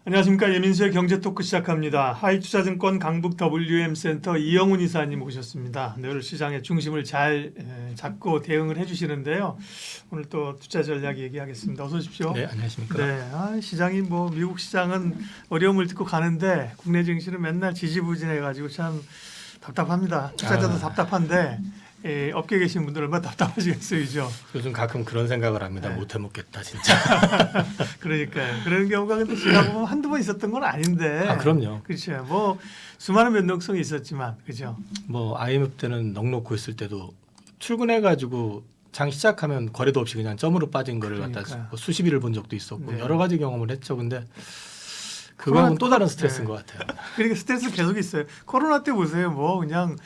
안녕하십니까. 예민수의 경제토크 시작합니다. 하이투자증권 강북 WM센터 이영훈 이사님 오셨습니다. 늘 시장의 중심을 잘 잡고 대응을 해주시는데요. 오늘 또 투자 전략 얘기하겠습니다. 어서 오십시오. 네, 안녕하십니까. 네, 시장이 뭐 미국 시장은 어려움을 딛고 가는데 국내 증시는 맨날 지지부진해가지고 참 답답합니다. 투자자도 답답한데 업계에 계신 분들 얼마나 답답하시겠어요, 그죠? 요즘 가끔 그런 생각을 합니다. 못 해먹겠다 진짜. 그러니까요. 그런 경우가 근데 제가 보면 한두 번 있었던 건 아닌데. 아, 그럼요. 그렇죠. 뭐 수많은 변동성이 있었지만, 그죠? 뭐 IMF 때는 넉넉고 있을 때도 출근해가지고 장 시작하면 거래도 없이 그냥 점으로 빠진 거를 갖다 그러니까요. 수십 일을 본 적도 있었고 네. 여러 가지 경험을 했죠. 근데 그거는 또 다른 스트레스인 네. 것 같아요. 그러니까 스트레스 계속 있어요. 코로나 때 보세요. 뭐 그냥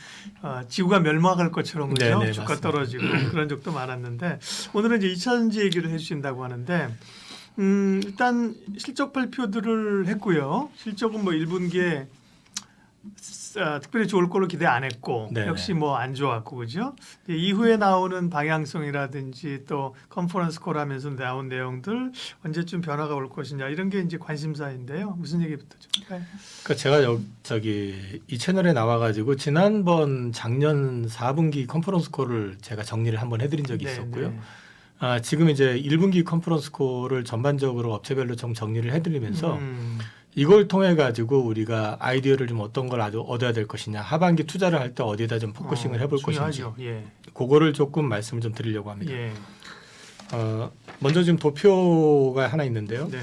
지구가 멸망할 것처럼 그죠? 네, 네, 주가 맞습니다. 떨어지고 그런 적도 많았는데 오늘은 이제 2차전지 얘기를 해주신다고 하는데 일단 실적 발표들을 했고요. 실적은 뭐 1분기에 특별히 좋을 걸로 기대 안 했고 네. 역시 뭐 안 좋았고 그죠? 이후에 나오는 방향성이라든지 또 컨퍼런스 콜 하면서 나온 내용들 언제쯤 변화가 올 것이냐 이런 게 이제 관심사인데요. 무슨 얘기부터 좀 할까요? 그러니까 제가 저기 이 채널에 나와가지고 지난번 작년 4분기 컨퍼런스 콜을 제가 정리를 한번 해드린 적이 있었고요. 네. 지금 이제 1분기 컨퍼런스 콜을 전반적으로 업체별로 좀 정리를 해드리면서 이걸 통해 가지고 우리가 아이디어를 좀 어떤 걸 아주 얻어야 될 것이냐, 하반기 투자를 할 때 어디에다 좀 포커싱을 해볼 것인지, 중요하죠. 예. 그거를 조금 말씀을 좀 드리려고 합니다. 예. 먼저 지금 도표가 하나 있는데요. 네.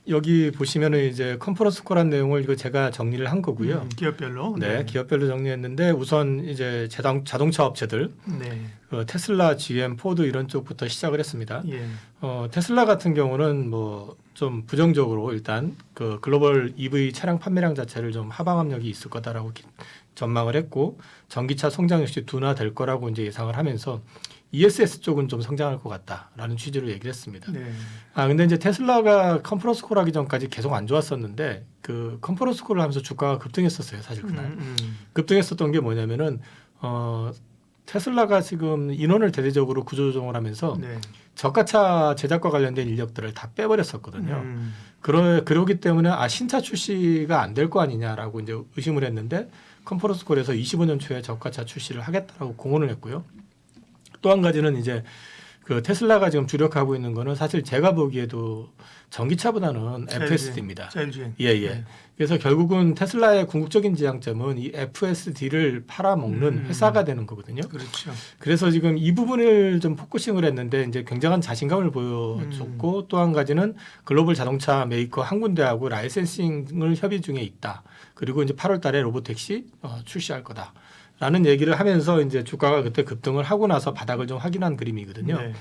여기 보시면은 이제 컨퍼런스 콜한 내용을 이거 제가 정리를 한 거고요. 기업별로. 네, 기업별로 정리했는데 우선 이제 자동차 업체들, 네. 테슬라, GM, 포드 이런 쪽부터 시작을 했습니다. 예. 테슬라 같은 경우는 뭐 좀 부정적으로 일단 그 글로벌 EV 차량 판매량 자체를 좀 하방 압력이 있을 거다라고 전망을 했고 전기차 성장 역시 둔화될 거라고 이제 예상을 하면서 ESS 쪽은 좀 성장할 것 같다라는 취지로 얘기를 했습니다. 네. 근데 이제 테슬라가 컨퍼런스 콜 하기 전까지 계속 안 좋았었는데 그 컨퍼런스 콜을 하면서 주가가 급등했었어요. 사실 그날. 급등했었던 게 뭐냐면은 테슬라가 지금 인원을 대대적으로 구조조정을 하면서 네. 저가차 제작과 관련된 인력들을 다 빼버렸었거든요. 그러기 때문에 신차 출시가 안 될 거 아니냐라고 이제 의심을 했는데 컨퍼런스 콜에서 25년 초에 저가차 출시를 하겠다라고 공언을 했고요. 또 한 가지는 이제 그 테슬라가 지금 주력하고 있는 거는 사실 제가 보기에도 전기차보다는 FSD입니다. 예. 네. 그래서 결국은 테슬라의 궁극적인 지향점은 이 FSD를 팔아먹는 회사가 되는 거거든요. 그렇죠. 그래서 지금 이 부분을 좀 포커싱을 했는데 이제 굉장한 자신감을 보여줬고 또 한 가지는 글로벌 자동차 메이커 한 군데하고 라이센싱을 협의 중에 있다. 그리고 이제 8월 달에 로보택시 출시할 거다. 라는 얘기를 하면서 이제 주가가 그때 급등을 하고 나서 바닥을 좀 확인한 그림이거든요. 네.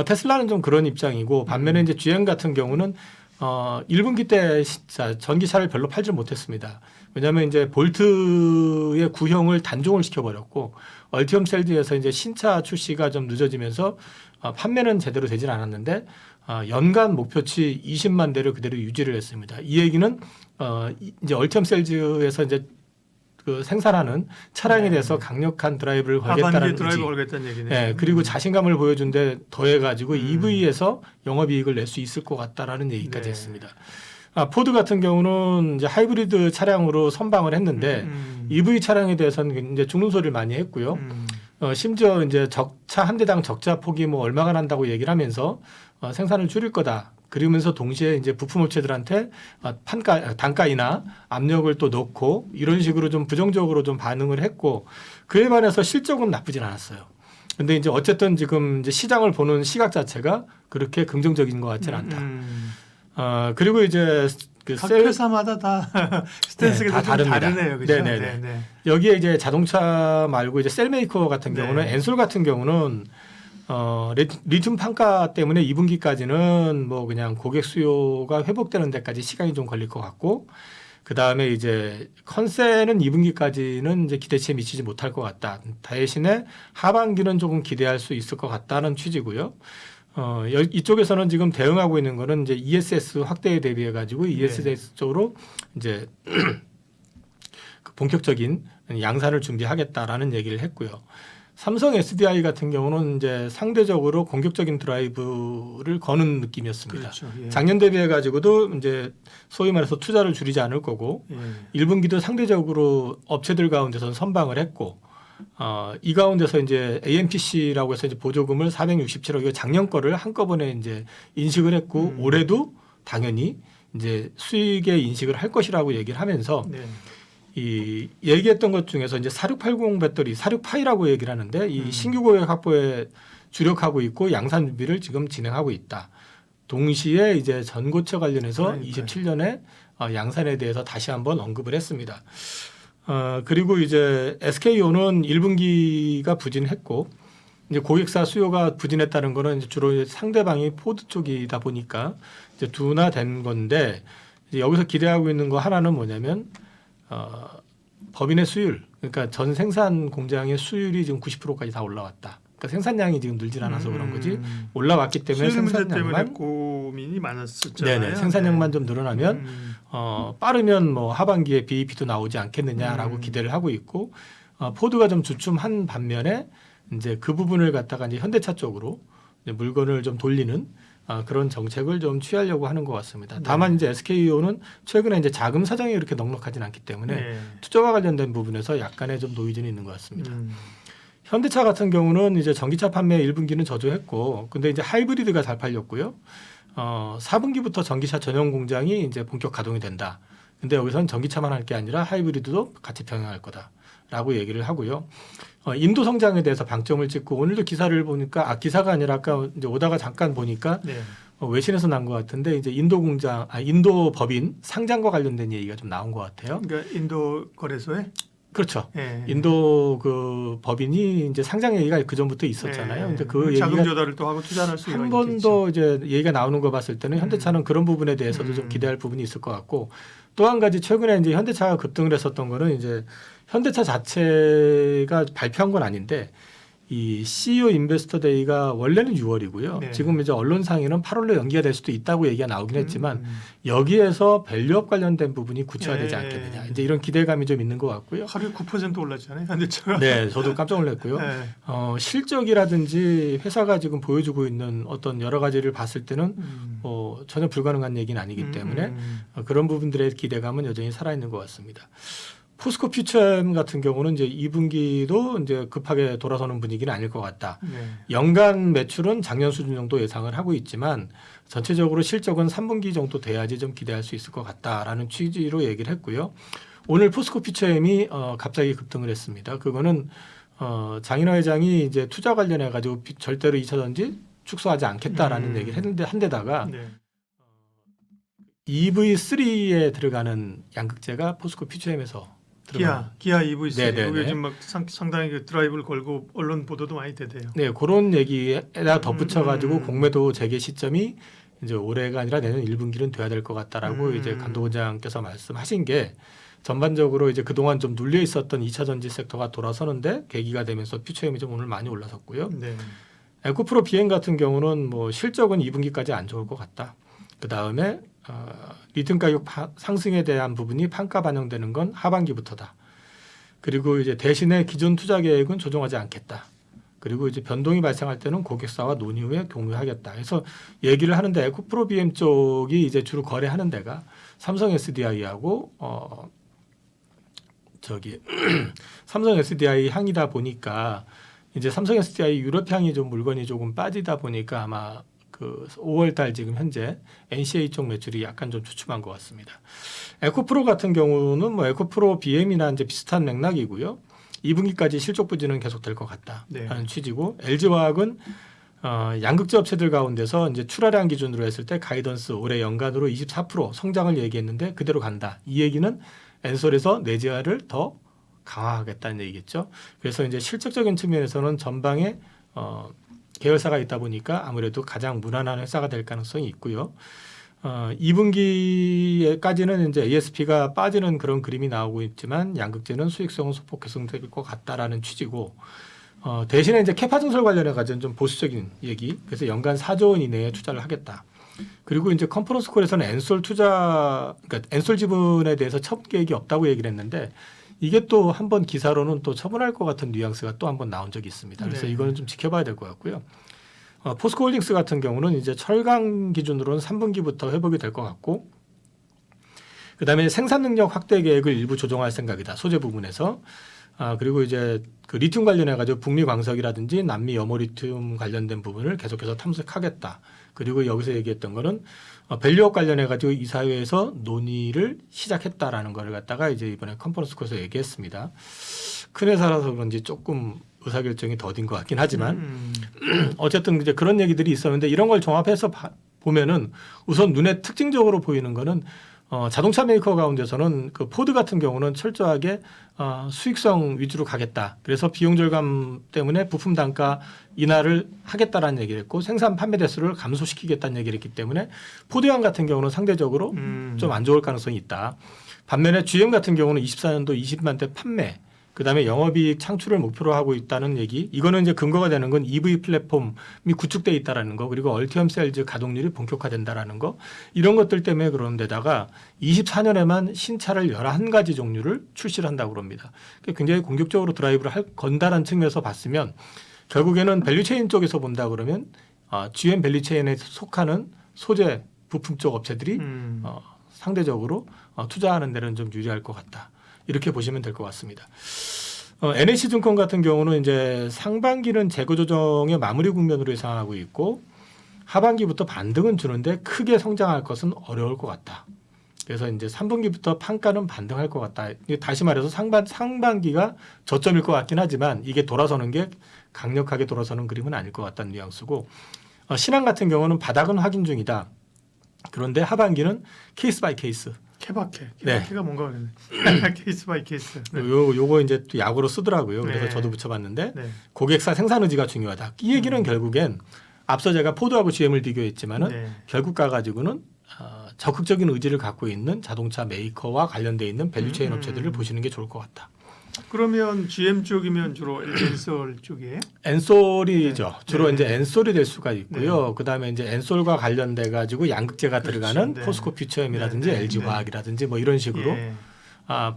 테슬라는 좀 그런 입장이고 반면에 이제 GM 같은 경우는 1분기 때 진짜 전기차를 별로 팔질 못했습니다. 왜냐하면 이제 볼트의 구형을 단종을 시켜버렸고 얼티엄 셀즈에서 이제 신차 출시가 좀 늦어지면서 판매는 제대로 되질 않았는데 연간 목표치 20만 대를 그대로 유지를 했습니다. 이 얘기는 이제 얼티엄 셀즈에서 이제 그 생산하는 차량에 대해서 강력한 드라이브를 걸겠다는 드라이브 걸겠다는 얘기네요. 네, 그리고 자신감을 보여준데 더해가지고 EV에서 영업이익을 낼 수 있을 것 같다라는 얘기까지 했습니다. 포드 같은 경우는 이제 하이브리드 차량으로 선방을 했는데 EV 차량에 대해서는 이제 죽는 소리를 많이 했고요. 심지어 이제 적차 한 대당 적자 폭이 뭐 얼마가 난다고 얘기를 하면서 생산을 줄일 거다. 그러면서 동시에 이제 부품 업체들한테 단가이나 압력을 또 넣고 이런 식으로 좀 부정적으로 좀 반응을 했고 그에 반해서 실적은 나쁘진 않았어요. 근데 이제 어쨌든 지금 이제 시장을 보는 시각 자체가 그렇게 긍정적인 것 같지는 않다. 그리고 이제 각 회사마다 다 스탠스가 좀 다르네요. 그렇죠? 네네. 여기에 이제 자동차 말고 이제 셀메이커 같은 경우는 엔솔 같은 경우는 리튬 판가 때문에 2분기까지는 뭐 그냥 고객 수요가 회복되는 데까지 시간이 좀 걸릴 것 같고 그 다음에 이제 컨센은 2분기까지는 이제 기대치에 미치지 못할 것 같다. 대신에 하반기는 조금 기대할 수 있을 것 같다는 취지고요. 이쪽에서는 지금 대응하고 있는 거는 이제 ESS 확대에 대비해 가지고 ESS 쪽으로 이제 본격적인 양산을 준비하겠다라는 얘기를 했고요. 삼성 SDI 같은 경우는 이제 상대적으로 공격적인 드라이브를 거는 느낌이었습니다. 그렇죠. 예. 작년 대비해 가지고도 이제 소위 말해서 투자를 줄이지 않을 거고 예. 1분기도 상대적으로 업체들 가운데서는 선방을 했고 이 가운데서 이제 AMPC라고 해서 이제 보조금을 467억 이거 작년 거를 한꺼번에 이제 인식을 했고 올해도 당연히 이제 수익의 인식을 할 것이라고 얘기를 하면서 네. 이 얘기했던 것 중에서 이제 4680 배터리 46파이라고 얘기를 하는데 이 신규 고객 확보에 주력하고 있고 양산 준비를 지금 진행하고 있다. 동시에 이제 전고체 관련해서 그러니까요. 27년에 양산에 대해서 다시 한번 언급을 했습니다. 그리고 이제 SK온은 1분기가 부진했고 이제 고객사 수요가 부진했다는 거는 이제 주로 상대방이 포드 쪽이다 보니까 이제 둔화된 건데 이제 여기서 기대하고 있는 거 하나는 뭐냐면 법인의 수율, 그러니까 전 생산 공장의 수율이 지금 90%까지 다 올라왔다. 그러니까 생산량이 지금 늘질 않아서 그런 거지 올라왔기 때문에 수율 문제 때문에 생산량만 고민이 많았었잖아요. 네네 생산량만 좀 늘어나면 음. 빠르면 뭐 하반기에 BEP도 나오지 않겠느냐라고 기대를 하고 있고 포드가 좀 주춤한 반면에 이제 그 부분을 갖다가 이제 현대차 쪽으로 이제 물건을 좀 돌리는 그런 정책을 좀 취하려고 하는 것 같습니다. 네. 다만 이제 SK온은 최근에 이제 자금 사정이 그렇게 넉넉하진 않기 때문에 네. 투자와 관련된 부분에서 약간의 좀 노이즈는 있는 것 같습니다. 음. 현대차 같은 경우는 이제 전기차 판매 1분기는 저조했고, 근데 이제 하이브리드가 잘 팔렸고요. 4분기부터 전기차 전용 공장이 이제 본격 가동이 된다. 근데 여기서는 전기차만 할 게 아니라 하이브리드도 같이 병행할 거다라고 얘기를 하고요. 인도 성장에 대해서 방점을 찍고 오늘도 기사를 보니까 기사가 아니라 아까 이제 오다가 잠깐 보니까 네. 외신에서 난 것 같은데 이제 인도 공장, 인도 법인 상장과 관련된 얘기가 좀 나온 것 같아요. 그러니까 인도 거래소에 그렇죠. 예. 인도 그 법인이 이제 상장 얘기가 그 전부터 있었잖아요. 근데 그 자금 얘기가 조달을 또 하고 투자를 할 수가 한 번 있겠죠. 더 이제 얘기가 나오는 거 봤을 때는 현대차는 그런 부분에 대해서도 좀 기대할 부분이 있을 것 같고 또 한 가지 최근에 이제 현대차가 급등을 했었던 거는 이제 현대차 자체가 발표한 건 아닌데 이 CEO 인베스터 데이가 원래는 6월이고요. 네. 지금 이제 언론상에는 8월로 연기가 될 수도 있다고 얘기가 나오긴 했지만 여기에서 밸류업 관련된 부분이 구체화되지 네. 않겠느냐. 이제 이런 기대감이 좀 있는 것 같고요. 하루에 9% 올랐잖아요. 현대차가. 네, 저도 깜짝 놀랐고요. 네. 실적이라든지 회사가 지금 보여주고 있는 어떤 여러 가지를 봤을 때는 전혀 불가능한 얘기는 아니기 때문에 그런 부분들의 기대감은 여전히 살아있는 것 같습니다. 포스코 퓨처엠 같은 경우는 이제 2분기도 이제 급하게 돌아서는 분위기는 아닐 것 같다. 네. 연간 매출은 작년 수준 정도 예상을 하고 있지만 전체적으로 실적은 3분기 정도 돼야지 좀 기대할 수 있을 것 같다라는 취지로 얘기를 했고요. 오늘 포스코 퓨처엠이 갑자기 급등을 했습니다. 그거는 장인화 회장이 이제 투자 관련해 가지고 절대로 2차 전지 축소하지 않겠다라는 얘기를 했는데 한데다가 네. EV3에 들어가는 양극재가 포스코 퓨처엠에서 기아 EV3 네네네. 여기 요즘 막 상당히 그 드라이브를 걸고 언론 보도도 많이 되대요. 네, 그런 얘기에다 덧붙여 가지고 음. 공매도 재개 시점이 이제 올해가 아니라 내년 1분기는 돼야 될 것 같다라고 이제 감독원장께서 말씀하신 게 전반적으로 이제 그동안 좀 눌려 있었던 2차 전지 섹터가 돌아서는데 계기가 되면서 퓨처엠이 좀 오늘 많이 올라섰고요. 네. 에코프로 비행 같은 경우는 뭐 실적은 2분기까지 안 좋을 것 같다. 그 다음에 리튬 가격 상승에 대한 부분이 판가 반영되는 건 하반기부터다. 그리고 이제 대신에 기존 투자 계획은 조정하지 않겠다. 그리고 이제 변동이 발생할 때는 고객사와 논의 후에 공유하겠다. 그래서 얘기를 하는데 에코프로 BM 쪽이 이제 주로 거래하는 데가 삼성 SDI하고 삼성 SDI 향이다 보니까 이제 삼성 SDI 유럽 향이 좀 물건이 조금 빠지다 보니까 아마 그 5월달 지금 현재 NCA 쪽 매출이 약간 좀 주춤한 것 같습니다. 에코프로 같은 경우는 뭐 에코프로 BM이나 이제 비슷한 맥락이고요. 2분기까지 실적 부진은 계속될 것 같다라는 취지고 LG화학은 양극재 업체들 가운데서 이제 출하량 기준으로 했을 때 가이던스 올해 연간으로 24% 성장을 얘기했는데 그대로 간다. 이 얘기는 엔솔에서 내재화를 더 강화하겠다는 얘기겠죠. 그래서 이제 실적적인 측면에서는 전방에 계열사가 있다 보니까 아무래도 가장 무난한 회사가 될 가능성이 있고요. 2분기까지는 이제 ASP가 빠지는 그런 그림이 나오고 있지만 양극재는 수익성은 소폭 개선될 것 같다라는 취지고 대신에 이제 캐파 증설 관련해 가지고 좀 보수적인 얘기. 그래서 연간 4조 원 이내에 투자를 하겠다. 그리고 이제 컨퍼런스 콜에서는 엔솔 투자, 그러니까 엔솔 지분에 대해서 첫 계획이 없다고 얘기를 했는데 이게 또 한번 기사로는 또 처분할 것 같은 뉘앙스가 또 한번 나온 적이 있습니다. 그래서 네. 이거는 좀 지켜봐야 될 것 같고요. 포스코홀딩스 같은 경우는 이제 철강 기준으로는 3분기부터 회복이 될 것 같고, 그다음에 생산 능력 확대 계획을 일부 조정할 생각이다. 소재 부분에서. 그리고 이제 그 리튬 관련해 가지고 북미 광석이라든지 남미 여모 리튬 관련된 부분을 계속해서 탐색하겠다. 그리고 여기서 얘기했던 거는 밸류업 관련해 가지고 이사회에서 논의를 시작했다라는 거를 갖다가 이제 이번에 컨퍼런스 콜에서 얘기했습니다. 큰 회사라서 그런지 조금 의사결정이 더딘 것 같긴 하지만 어쨌든 이제 그런 얘기들이 있었는데, 이런 걸 종합해서 보면은 우선 눈에 특징적으로 보이는 거는 자동차 메이커 가운데서는 그 포드 같은 경우는 철저하게 수익성 위주로 가겠다. 그래서 비용 절감 때문에 부품 단가 인하를 하겠다라는 얘기를 했고, 생산 판매 대수를 감소시키겠다는 얘기를 했기 때문에 포드양 같은 경우는 상대적으로 좀 안 좋을 가능성이 있다. 반면에 GM 같은 경우는 24년도 20만 대 판매, 그다음에 영업이익 창출을 목표로 하고 있다는 얘기. 이거는 이제 근거가 되는 건 EV 플랫폼이 구축돼 있다라는 거, 그리고 얼티엄 셀즈 가동률이 본격화된다라는 거, 이런 것들 때문에 그런 데다가 24년에만 신차를 11가지 종류를 출시를 한다고 그럽니다. 굉장히 공격적으로 드라이브를 건다라는 측면에서 봤으면 결국에는 밸류체인 쪽에서 본다 그러면 GM 밸류체인에 속하는 소재 부품 쪽 업체들이 상대적으로 투자하는 데는 좀 유리할 것 같다. 이렇게 보시면 될 것 같습니다. NH증권 같은 경우는 이제 상반기는 재고 조정의 마무리 국면으로 예상하고 있고, 하반기부터 반등은 주는데 크게 성장할 것은 어려울 것 같다. 그래서 이제 3분기부터 판가는 반등할 것 같다. 다시 말해서 상반기가 저점일 것 같긴 하지만 이게 돌아서는 게 강력하게 돌아서는 그림은 아닐 것 같다는 뉘앙스고, 신한 같은 경우는 바닥은 확인 중이다. 그런데 하반기는 케이스 바이 케이스. 케바케가 뭔가 그러네. 케이스 바이 케이스. 네. 요거 이제 또 약으로 쓰더라고요. 그래서 네. 저도 붙여봤는데 네. 고객사 생산 의지가 중요하다. 이 얘기는 결국엔 앞서 제가 포드하고 GM을 비교했지만은 네. 결국 가가지고는 적극적인 의지를 갖고 있는 자동차 메이커와 관련돼 있는 밸류체인 업체들을 보시는 게 좋을 것 같다. 그러면 GM 쪽이면 주로 엔솔 쪽이에요? 엔솔이죠. 네. 주로 네. 이제 엔솔이 될 수가 있고요. 그다음에 이제 엔솔과 관련돼 가지고 양극재가 그렇죠. 들어가는 네. 포스코 퓨처엠이라든지 네. 네. LG 화학이라든지 뭐 이런 식으로 예.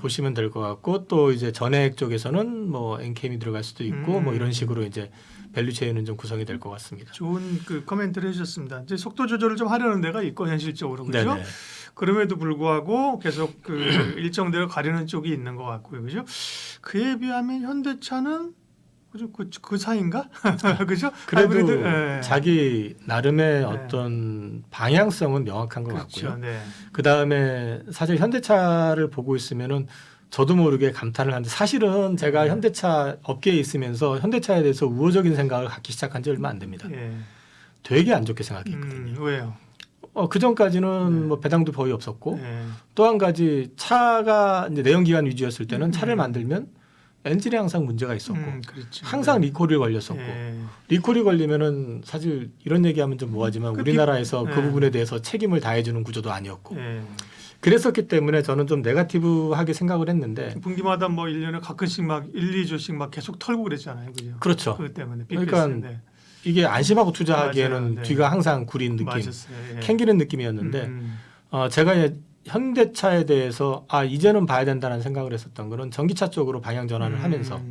보시면 될 것 같고, 또 이제 전해액 쪽에서는 뭐 엔캠이 들어갈 수도 있고 뭐 이런 식으로 이제 밸류체인은 좀 구성이 될 것 같습니다. 좋은 그 코멘트를 해주셨습니다. 이제 속도 조절을 좀 하려는 데가 있고 현실적으로 그렇죠. 네네. 그럼에도 불구하고 계속 그 일정대로 가려는 쪽이 있는 것 같고요, 그죠? 그에 비하면 현대차는 그 사이인가, 그죠? 그래도 하이브리드, 예. 자기 나름의 네. 어떤 방향성은 명확한 것 그렇죠, 같고요. 네. 그 다음에 사실 현대차를 보고 있으면은 저도 모르게 감탄을 하는데, 사실은 제가 현대차 업계에 있으면서 현대차에 대해서 우호적인 생각을 갖기 시작한 지 얼마 안 됩니다. 예. 되게 안 좋게 생각했거든요. 왜요? 그 전까지는 네. 뭐 배당도 거의 없었고, 예. 또 한 가지 차가 이제 내연기관 위주였을 때는 차를 만들면 엔진에 항상 문제가 있었고, 그렇죠. 항상 네. 리콜이 걸렸었고, 예. 리콜이 걸리면은 사실 이런 얘기하면 좀 뭐하지만 그 우리나라에서 네. 그 부분에 대해서 책임을 다해주는 구조도 아니었고, 예. 그랬었기 때문에 저는 좀 네거티브하게 생각을 했는데. 분기마다 뭐 1년에 가끔씩 막 1~2조씩 막 계속 털고 그랬잖아요, 그죠? 그렇죠. 그것 때문에. 그러니까 BPS. 이게 안심하고 투자하기에는 맞아요. 네. 뒤가 항상 구린 느낌, 맞았어요. 예. 캥기는 느낌이었는데 제가 현대차에 대해서 이제는 봐야 된다는 생각을 했었던 거는 전기차 쪽으로 방향 전환을 하면서,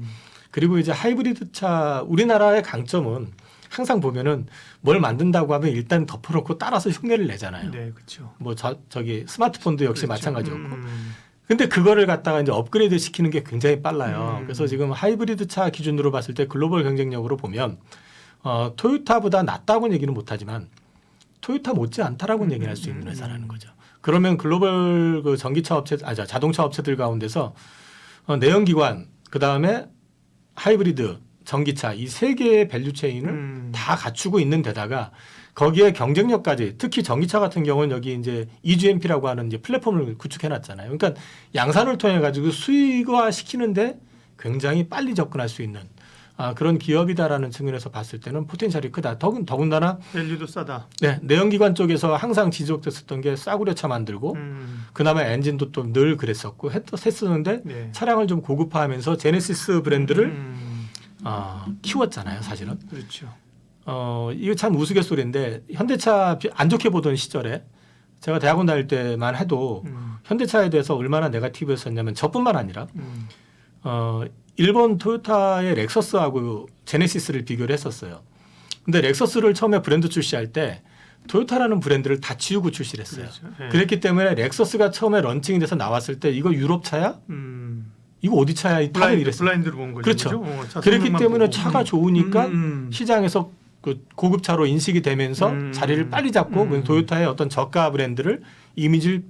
그리고 이제 하이브리드 차, 우리나라의 강점은 항상 보면은 뭘 만든다고 하면 일단 덮어놓고 따라서 흉내를 내잖아요. 네, 그렇죠. 뭐 저기 스마트폰도 역시 그렇죠. 마찬가지였고. 근데 그거를 갖다가 이제 업그레이드 시키는 게 굉장히 빨라요. 음. 그래서 지금 하이브리드 차 기준으로 봤을 때 글로벌 경쟁력으로 보면 토요타보다 낫다고는 얘기는 못하지만 토요타 못지 않다라고는 얘기를 할 수 있는 회사라는 거죠. 그러면 글로벌 그 전기차 업체, 자동차 업체들 가운데서 내연기관, 그 다음에 하이브리드, 전기차 이 세 개의 밸류체인을 다 갖추고 있는 데다가 거기에 경쟁력까지, 특히 전기차 같은 경우는 여기 이제 EGMP라고 하는 이제 플랫폼을 구축해놨잖아요. 그러니까 양산을 통해 가지고 수익화 시키는데 굉장히 빨리 접근할 수 있는 그런 기업이다라는 측면에서 봤을 때는 포텐셜이 크다. 더군다나 밸류도 싸다. 네, 내연기관 쪽에서 항상 지속됐었던 게 싸구려차 만들고 그나마 엔진도 또 늘 그랬었고 했었는데 네. 차량을 좀 고급화하면서 제네시스 브랜드를 키웠잖아요, 사실은. 그렇죠. 이거 참 우스갯소리인데 현대차 안 좋게 보던 시절에 제가 대학원 다닐 때만 해도 현대차에 대해서 얼마나 네거티브였었냐면 저뿐만 아니라 일본 토요타의 렉서스하고 제네시스를 비교를 했었어요. 근데 렉서스를 처음에 브랜드 출시할 때 토요타라는 브랜드를 다 지우고 출시를 했어요. 그렇죠. 예. 그랬기 때문에 렉서스가 처음에 런칭돼서 나왔을 때 이거 유럽 차야? 이거 어디 차야? 다들 이랬어요. 블라인드로 본 거죠. 그렇죠. 차 그랬기 성능만 때문에 보고. 차가 좋으니까 음. 시장에서 그 고급차로 인식이 되면서 자리를 빨리 잡고 그 토요타의 어떤 저가 브랜드를 이미지를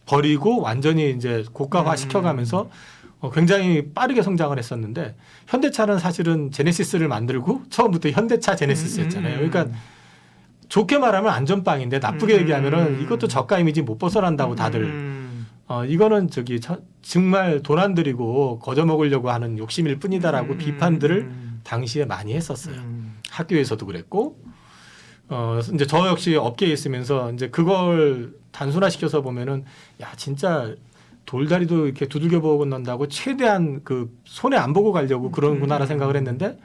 버리고 완전히 이제 고가화 시켜가면서 굉장히 빠르게 성장을 했었는데 현대차는 사실은 제네시스를 만들고 처음부터 현대차 제네시스였잖아요. 그러니까 좋게 말하면 안전빵인데 나쁘게 얘기하면은 이것도 저가 이미지 못 벗어난다고 다들 이거는 정말 돈 안 들이고 거저 먹으려고 하는 욕심일 뿐이다라고 비판들을 당시에 많이 했었어요. 학교에서도 그랬고 이제 저 역시 업계에 있으면서 이제 그걸 단순화시켜서 보면은 야 진짜 돌다리도 이렇게 두들겨 보고 난다고 최대한 그 손해 안 보고 가려고 그런구나라 생각을 했는데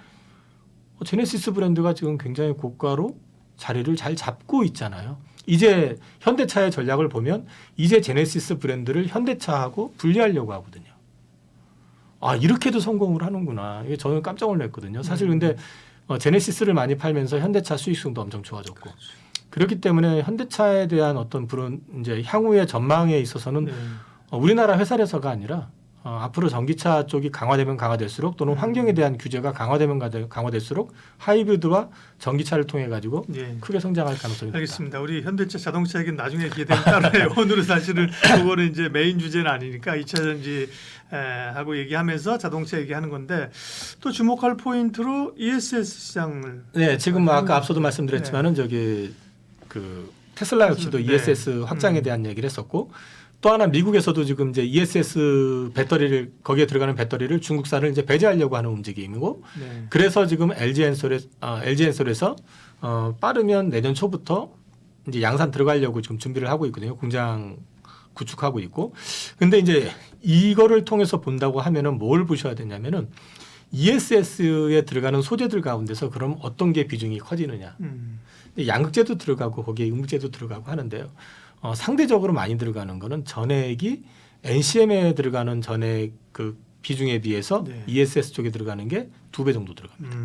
제네시스 브랜드가 지금 굉장히 고가로 자리를 잘 잡고 있잖아요. 이제 현대차의 전략을 보면 이제 제네시스 브랜드를 현대차하고 분리하려고 하거든요. 아 이렇게도 성공을 하는구나. 이게 저는 깜짝 놀랐거든요. 사실 근데 제네시스를 많이 팔면서 현대차 수익성도 엄청 좋아졌고 그렇기 때문에 현대차에 대한 어떤 이제 향후의 전망에 있어서는 우리나라 회사에서가 아니라 앞으로 전기차 쪽이 강화되면 강화될수록 또는 환경에 대한 규제가 강화되면 강화될수록 하이브리드와 전기차를 통해 가지고 크게 성장할 가능성이 있다. 알겠습니다. 우리 현대차 자동차 얘기는 나중에 기회 되면 따로 해요. 오늘은 사실은 그거는 이제 메인 주제는 아니니까 2차 전지 하고 얘기하면서 자동차 얘기하는 건데 또 주목할 포인트로 ESS 시장을 네, 지금 아까 앞서도 말씀드렸지만은 저기 그 테슬라 역시도 ESS 확장에 대한 얘기를 했었고 또 하나 미국에서도 지금 이제 ESS 배터리를 거기에 들어가는 배터리를 중국산을 이제 배제하려고 하는 움직임이고 그래서 지금 LG엔솔에서 빠르면 내년 초부터 이제 양산 들어가려고 지금 준비를 하고 있거든요. 공장 구축하고 있고. 근데 이제 이거를 통해서 본다고 하면은 뭘 보셔야 되냐면은 ESS에 들어가는 소재들 가운데서 그럼 어떤 게 비중이 커지느냐. 양극재도 들어가고 거기에 음극재도 들어가고 하는데요. 상대적으로 많이 들어가는 거는 전해액이 NCM에 들어가는 전해액 그 비중에 비해서 ESS 쪽에 들어가는 게 2배 정도 들어갑니다.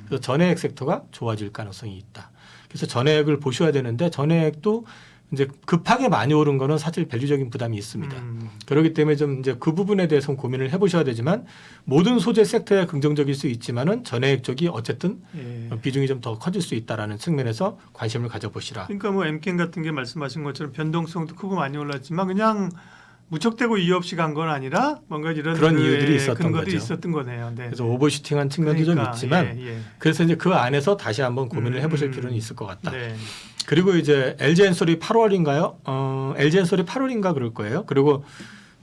그래서 전해액 섹터가 좋아질 가능성이 있다. 그래서 전해액을 보셔야 되는데 전해액도 이제 급하게 많이 오른 거는 사실 밸류적인 부담이 있습니다. 그렇기 때문에 좀 이제 그 부분에 대해서 고민을 해보셔야 되지만 모든 소재 섹터에 긍정적일 수 있지만은 전해액 쪽이 어쨌든 비중이 좀 더 커질 수 있다라는 측면에서 관심을 가져보시라. 그러니까 뭐 엠켄 같은 게 말씀하신 것처럼 변동성도 크고 많이 올랐지만 그냥 무척대고 이유 없이 간 건 아니라 뭔가 이런 그런 이유들이 있었던 근거도 거죠. 있었던 거네요. 네. 그래서 오버슈팅한 측면도 그러니까, 좀 있지만 그래서 이제 그 안에서 다시 한번 고민을 해보실 필요는 있을 것 같다. 그리고 이제 LG엔솔이 8월인가요? LG엔솔이 8월인가 그럴 거예요. 그리고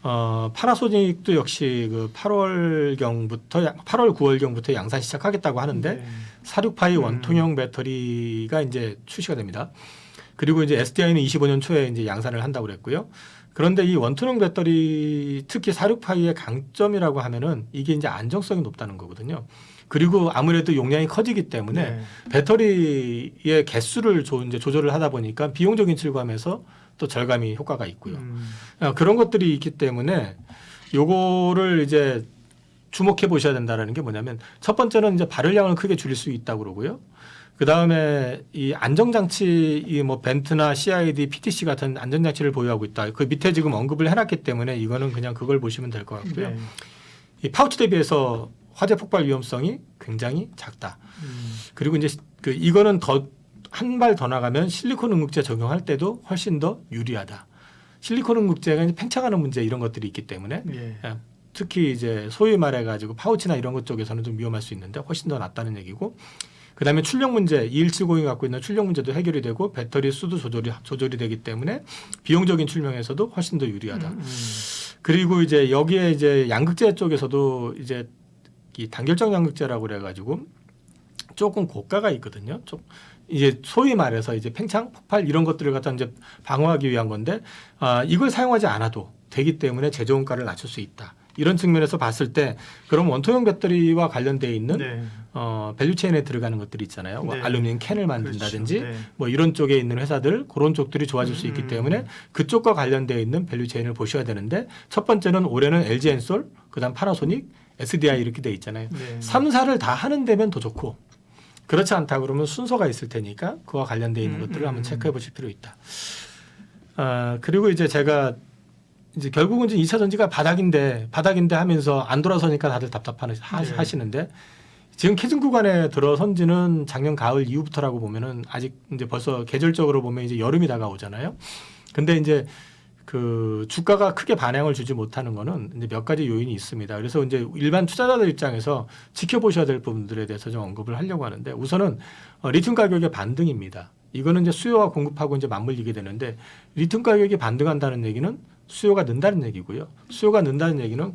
파나소닉도 역시 그 8월 9월경부터 양산 시작하겠다고 하는데 46파이 원통형 배터리가 이제 출시가 됩니다. 그리고 이제 SDI는 25년 초에 이제 양산을 한다고 그랬고요. 그런데 이 원통형 배터리 특히 46파이의 강점이라고 하면은 이게 이제 안정성이 높다는 거거든요. 그리고 아무래도 용량이 커지기 때문에 배터리의 개수를 이제 조절을 하다 보니까 비용적인 질감에서 또 절감이 효과가 있고요. 그런 것들이 있기 때문에 요거를 이제 주목해 보셔야 된다라는 게 뭐냐면 첫 번째는 이제 발열량을 크게 줄일 수 있다고 그러고요. 그 다음에 이 안정장치, 이 뭐 벤트나 CID, PTC 같은 안정장치를 보유하고 있다. 그 밑에 지금 언급을 해놨기 때문에 이거는 그냥 그걸 보시면 될 것 같고요. 이 파우치 대비해서 화재 폭발 위험성이 굉장히 작다. 그리고 이제 이거는 한 발 더 나가면 실리콘 응급제 적용할 때도 훨씬 더 유리하다. 실리콘 응급제가 이제 팽창하는 문제 이런 것들이 있기 때문에 특히 이제 소위 말해가지고 파우치나 이런 것 쪽에서는 좀 위험할 수 있는데 훨씬 더 낫다는 얘기고. 그다음에 출력 문제 2170이 갖고 있는 출력 문제도 해결이 되고 배터리 수도 조절이 되기 때문에 비용적인 출력에서도 훨씬 더 유리하다. 그리고 이제 여기에 이제 양극재 쪽에서도 이제 이 단결적 양극재라고 그래가지고 조금 고가가 있거든요. 좀 이제 소위 말해서 이제 팽창, 폭발 이런 것들을 갖다 이제 방어하기 위한 건데 이걸 사용하지 않아도 되기 때문에 제조원가를 낮출 수 있다. 이런 측면에서 봤을 때 그럼 원통형 배터리와 관련되어 있는 밸류체인에 들어가는 것들이 있잖아요. 뭐 알루미늄 캔을 만든다든지 뭐 이런 쪽에 있는 회사들 그런 쪽들이 좋아질 수 있기 때문에 그쪽과 관련되어 있는 밸류체인을 보셔야 되는데 첫 번째는 올해는 LG엔솔, 그다음 파나소닉, SDI 이렇게 돼 있잖아요. 네. 3, 4를 다 하는 데면 더 좋고 그렇지 않다 그러면 순서가 있을 테니까 그와 관련되어 있는 것들을 한번 체크해 보실 필요 있다. 그리고 이제 제가 이제 결국은 이제 2차 전지가 바닥인데 하면서 안 돌아서니까 다들 하시는데 지금 캐즘 구간에 들어선 지는 작년 가을 이후부터라고 보면은 아직 이제 벌써 계절적으로 보면 이제 여름이 다가오잖아요. 근데 이제 그 주가가 크게 반향을 주지 못하는 거는 이제 몇 가지 요인이 있습니다. 그래서 이제 일반 투자자들 입장에서 지켜보셔야 될 부분들에 대해서 좀 언급을 하려고 하는데 우선은 리튬 가격의 반등입니다. 이거는 이제 수요와 공급하고 이제 맞물리게 되는데 리튬 가격이 반등한다는 얘기는 수요가 는다는 얘기고요. 수요가 는다는 얘기는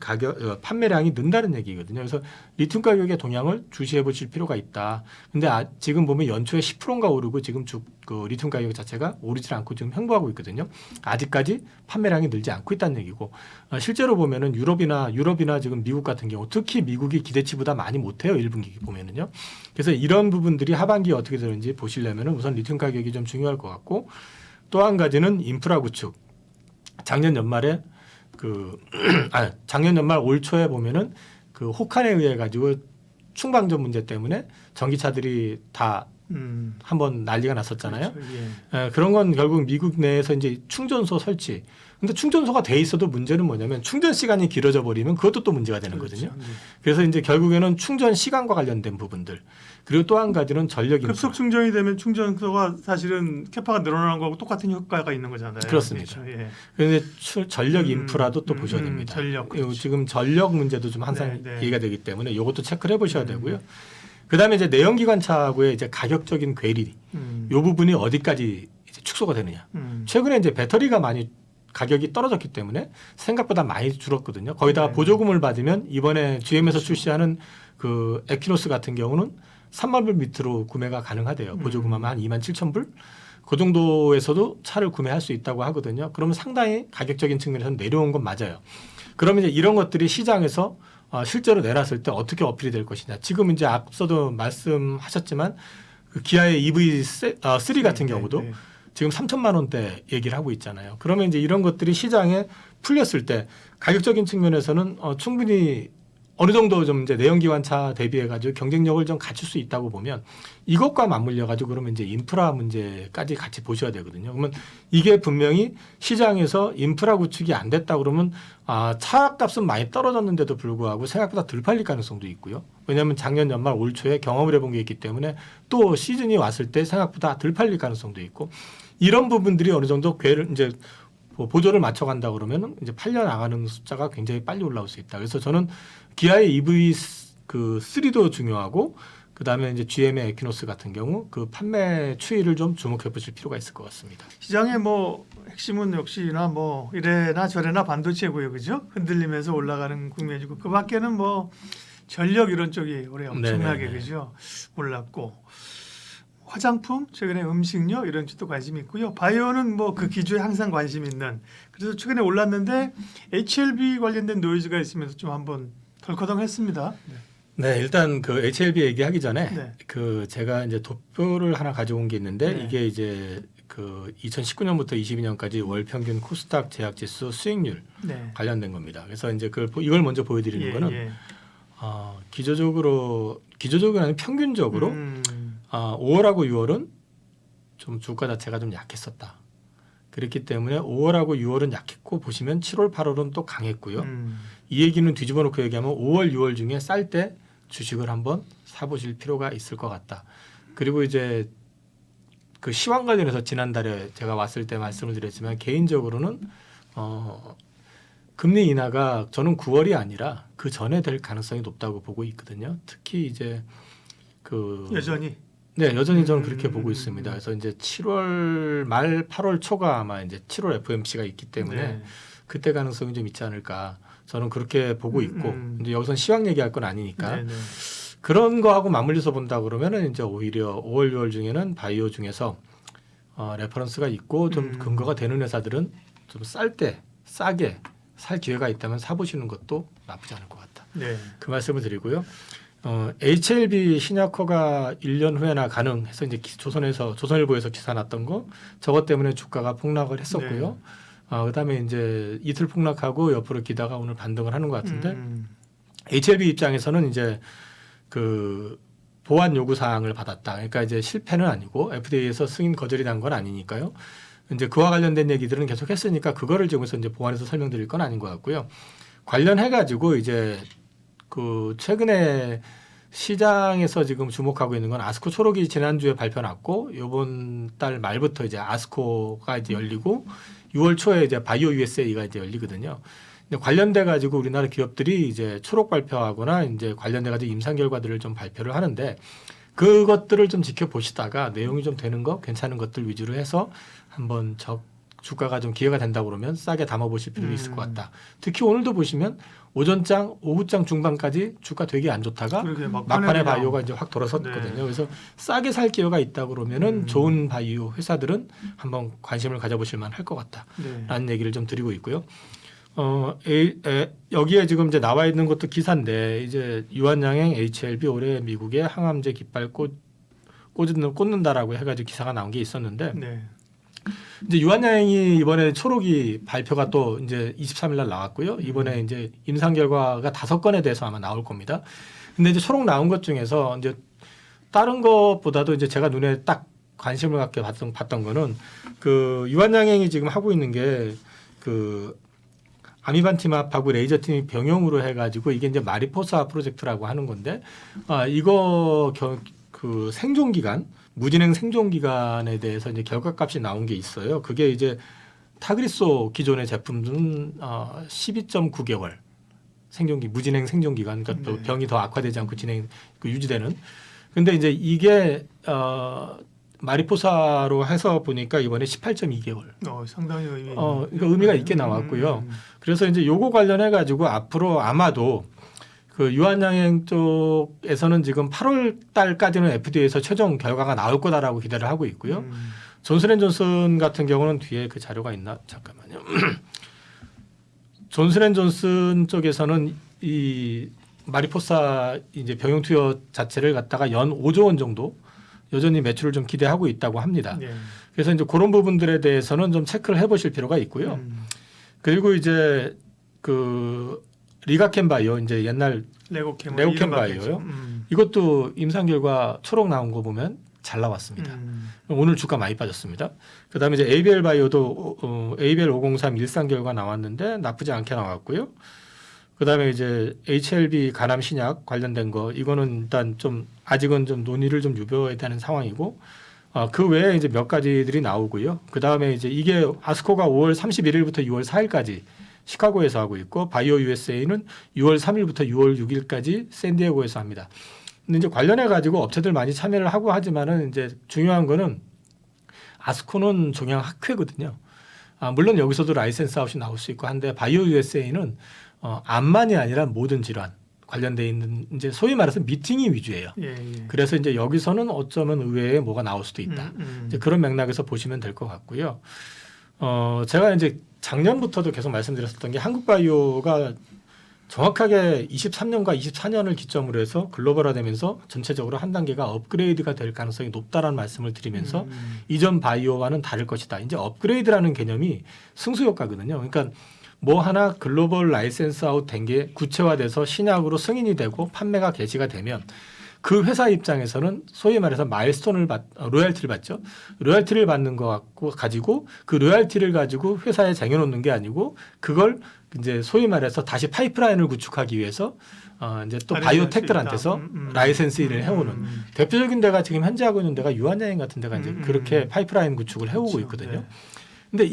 판매량이 는다는 얘기거든요. 그래서 리튬 가격의 동향을 주시해 보실 필요가 있다. 근데 지금 보면 연초에 10%인가 오르고 지금 그 리튬 가격 자체가 오르지 않고 지금 횡보하고 있거든요. 아직까지 판매량이 늘지 않고 있다는 얘기고 실제로 보면은 유럽이나 지금 미국 같은 경우 특히 미국이 기대치보다 많이 못해요. 1분기 보면은요. 그래서 이런 부분들이 하반기에 어떻게 되는지 보시려면은 우선 리튬 가격이 좀 중요할 것 같고 또 한 가지는 인프라 구축. 작년 연말 올 초에 보면은 그 혹한에 의해 가지고 충방전 문제 때문에 전기차들이 다 한번 난리가 났었잖아요. 그렇죠. 예. 그런 건 결국 미국 내에서 이제 충전소 설치. 근데 충전소가 돼 있어도 문제는 뭐냐면 충전 시간이 길어져 버리면 그것도 또 문제가 되는 거거든요. 그렇죠. 그래서 이제 결국에는 충전 시간과 관련된 부분들. 그리고 또 한 가지는 전력 인프라. 급속 충전이 되면 충전소가 사실은 캐파가 늘어나는 거하고 똑같은 효과가 있는 거잖아요. 그렇습니다. 그렇죠. 예. 그런데 전력 인프라도 또 보셔야 됩니다. 전력. 그리고 지금 전력 문제도 좀 항상 네. 얘기가 되기 때문에 이것도 체크를 해보셔야 되고요. 그다음에 이제 내연기관차하고의 이제 가격적인 괴리, 이 부분이 어디까지 이제 축소가 되느냐. 최근에 이제 배터리가 많이 가격이 떨어졌기 때문에 생각보다 많이 줄었거든요. 거기다가 네. 보조금을 받으면 이번에 GM에서 출시하는 그 에퀴노스 같은 경우는 3만 불 밑으로 구매가 가능하대요. 보조금하면 한 2만 7천 불? 그 정도에서도 차를 구매할 수 있다고 하거든요. 그러면 상당히 가격적인 측면에서 내려온 건 맞아요. 그러면 이제 이런 것들이 시장에서 실제로 내놨을 때 어떻게 어필이 될 것이냐. 지금 이제 앞서도 말씀하셨지만 그 기아의 EV3 같은 경우도 네. 지금 3천만 원대 얘기를 하고 있잖아요. 그러면 이제 이런 것들이 시장에 풀렸을 때 가격적인 측면에서는 충분히 어느 정도 좀 이제 내연기관차 대비해 가지고 경쟁력을 좀 갖출 수 있다고 보면 이것과 맞물려 가지고 그러면 이제 인프라 문제까지 같이 보셔야 되거든요. 그러면 이게 분명히 시장에서 인프라 구축이 안 됐다 그러면 차값은 많이 떨어졌는데도 불구하고 생각보다 덜 팔릴 가능성도 있고요. 왜냐하면 작년 연말 올 초에 경험을 해본 게 있기 때문에 또 시즌이 왔을 때 생각보다 덜 팔릴 가능성도 있고 이런 부분들이 어느 정도 이제 보조를 맞춰간다 그러면 이제 팔려 나가는 숫자가 굉장히 빨리 올라올 수 있다. 그래서 저는 기아의 EV3도 중요하고 그다음에 이제 GM의 에퀴노스 같은 경우 그 판매 추이를 좀 주목해 보실 필요가 있을 것 같습니다. 시장의 뭐 핵심은 역시나 뭐 이래나 저래나 반도체고요, 그죠? 흔들리면서 올라가는 국면이고 그 밖에는 뭐 전력 이런 쪽이 올해 엄청나게 네네네. 그죠? 올랐고 화장품 최근에 음식료 이런 쪽도 관심이 있고요. 바이오는 뭐 그 기조에 항상 관심 있는. 그래서 최근에 올랐는데 HLB 관련된 노이즈가 있으면서 좀 한번 덜커덩했습니다. 네, 일단 그 HLB 얘기하기 전에 네. 그 제가 이제 도표를 하나 가져온 게 있는데 네. 이게 이제 그 2019년부터 22년까지 월 평균 코스닥 제약 지수 수익률 네. 관련된 겁니다. 그래서 이제 이걸 먼저 보여드리는 거는 예. 기조적으로 아니면 평균적으로 5월하고 6월은 좀 주가 자체가 좀 약했었다. 그렇기 때문에 5월하고 6월은 약했고 보시면 7월, 8월은 또 강했고요. 이 얘기는 뒤집어 놓고 얘기하면 5월, 6월 중에 쌀 때 주식을 한번 사보실 필요가 있을 것 같다. 그리고 이제 그 시황 관련해서 지난달에 제가 왔을 때 말씀을 드렸지만 개인적으로는 금리 인하가 저는 9월이 아니라 그 전에 될 가능성이 높다고 보고 있거든요. 특히 이제 여전히 여전히 저는 그렇게 보고 있습니다. 그래서 이제 7월 말 8월 초가 아마 이제 7월 FOMC가 있기 때문에 네. 그때 가능성이 좀 있지 않을까. 저는 그렇게 보고 있고 이제 여기선 시황 얘기할 건 아니니까 네. 그런 거하고 맞물려서 본다 그러면은 이제 오히려 5월, 6월 중에는 바이오 중에서 레퍼런스가 있고 좀 근거가 되는 회사들은 좀 싸게 살 기회가 있다면 사보시는 것도 나쁘지 않을 것 같다. 네. 그 말씀을 드리고요. HLB 신약허가 1년 후에나 가능해서 이제 조선일보에서 기사 났던 거 저것 때문에 주가가 폭락을 했었고요. 그다음에 이제 이틀 폭락하고 옆으로 기다가 오늘 반등을 하는 것 같은데 HLB 입장에서는 이제 그 보완 요구 사항을 받았다. 그러니까 이제 실패는 아니고 FDA에서 승인 거절이 난 건 아니니까요. 이제 그와 관련된 얘기들은 계속 했으니까 그거를 지금서 이제 보완해서 설명드릴 건 아닌 것 같고요. 관련해 가지고 이제 그 최근에 시장에서 지금 주목하고 있는 건 아스코 초록이 지난주에 발표 났고 이번 달 말부터 이제 아스코가 이제 열리고 6월 초에 이제 바이오 USA가 이제 열리거든요. 근데 관련돼 가지고 우리나라 기업들이 이제 초록 발표하거나 이제 관련돼 가지고 임상 결과들을 좀 발표를 하는데 그것들을 좀 지켜보시다가 내용이 좀 되는 거 괜찮은 것들 위주로 해서 한번 주가가 좀 기회가 된다고 그러면 싸게 담아보실 필요가 있을 것 같다. 특히 오늘도 보시면 오전장, 오후장 중반까지 주가 되게 안 좋다가 그러게 막판에 그냥- 바이오가 이제 확 돌아섰거든요. 네. 그래서 싸게 살 기회가 있다 그러면은 좋은 바이오 회사들은 한번 관심을 가져보실 만할 것 같다라는 네. 얘기를 좀 드리고 있고요. 여기에 지금 이제 나와 있는 것도 기사인데 이제 유한양행 HLB 올해 미국의 항암제 깃발 꽂는다라고 해가지고 기사가 나온 게 있었는데 네. 이제 유한양행이 이번에 초록이 발표가 또 이제 23일 날 나왔고요. 이번에 이제 임상 결과가 5건에 대해서 아마 나올 겁니다. 근데 이제 초록 나온 것 중에서 이제 다른 것보다도 이제 제가 눈에 딱 관심을 갖게 봤던 거는 그 유한양행이 지금 하고 있는 게 그 아미반티맙하고 레이저팀이 병용으로 해가지고 이게 이제 마리포사 프로젝트라고 하는 건데 이거 그 생존 기간 무진행 생존 기간에 대해서 이제 결과값이 나온 게 있어요. 그게 이제 타그리소 기존의 제품은 12.9개월 무진행 생존 기간, 그러니까 또 네. 병이 더 악화되지 않고 유지되는. 근데 이제 이게 마리포사로 해서 보니까 이번에 18.2개월. 상당히 그러니까 의미가 있게 나왔고요. 그래서 이제 요거 관련해 가지고 앞으로 아마도 그 유한양행 쪽에서는 지금 8월 달까지는 FDA에서 최종 결과가 나올 거다라고 기대를 하고 있고요. 존슨앤존슨 같은 경우는 뒤에 그 자료가 있나? 잠깐만요. 존슨앤존슨 쪽에서는 이 마리포사 이제 병용 투여 자체를 갖다가 연 5조 원 정도 여전히 매출을 좀 기대하고 있다고 합니다. 네. 그래서 이제 그런 부분들에 대해서는 좀 체크를 해보실 필요가 있고요. 그리고 이제 그 리가켄 바이오 이제 옛날 레고캠 바이오요. 이것도 임상 결과 초록 나온 거 보면 잘 나왔습니다. 오늘 주가 많이 빠졌습니다. 그다음에 이제 ABL 바이오도 ABL 503 일상 결과 나왔는데 나쁘지 않게 나왔고요. 그다음에 이제 HLB 간암 신약 관련된 거 이거는 일단 좀 아직은 좀 논의를 좀 유보해야 되는 상황이고 그 외에 이제 몇 가지들이 나오고요. 그다음에 이제 이게 아스코가 5월 31일부터 6월 4일까지 시카고에서 하고 있고 바이오 USA는 6월 3일부터 6월 6일까지 샌디에고에서 합니다. 근데 이제 관련해 가지고 업체들 많이 참여를 하고 하지만은 이제 중요한 거는 아스코는 종양 학회거든요. 물론 여기서도 라이센스 아웃이 나올 수 있고 한데 바이오 USA는 암만이 아니라 모든 질환 관련돼 있는 이제 소위 말해서 미팅이 위주예요. 예. 그래서 이제 여기서는 어쩌면 의외에 뭐가 나올 수도 있다. 이제 그런 맥락에서 보시면 될 것 같고요. 제가 이제 작년부터도 계속 말씀드렸었던 게 한국바이오가 정확하게 23년과 24년을 기점으로 해서 글로벌화되면서 전체적으로 한 단계가 업그레이드가 될 가능성이 높다라는 말씀을 드리면서 이전 바이오와는 다를 것이다. 이제 업그레이드라는 개념이 승수효과거든요. 그러니까 뭐 하나 글로벌 라이센스 아웃 된 게 구체화돼서 신약으로 승인이 되고 판매가 개시가 되면 그 회사 입장에서는 소위 말해서 로열티를 받죠. 로열티를 받는 거 가지고 그 로열티를 가지고 회사에 쟁여놓는 게 아니고 그걸 이제 소위 말해서 다시 파이프라인을 구축하기 위해서 이제 또 바이오텍들한테서 라이센스 일을 해오는 대표적인 데가 지금 현재 하고 있는 데가 유한양행 같은 데가 이제 그렇게 파이프라인 구축을 해오고 그렇죠. 있거든요. 네. 근데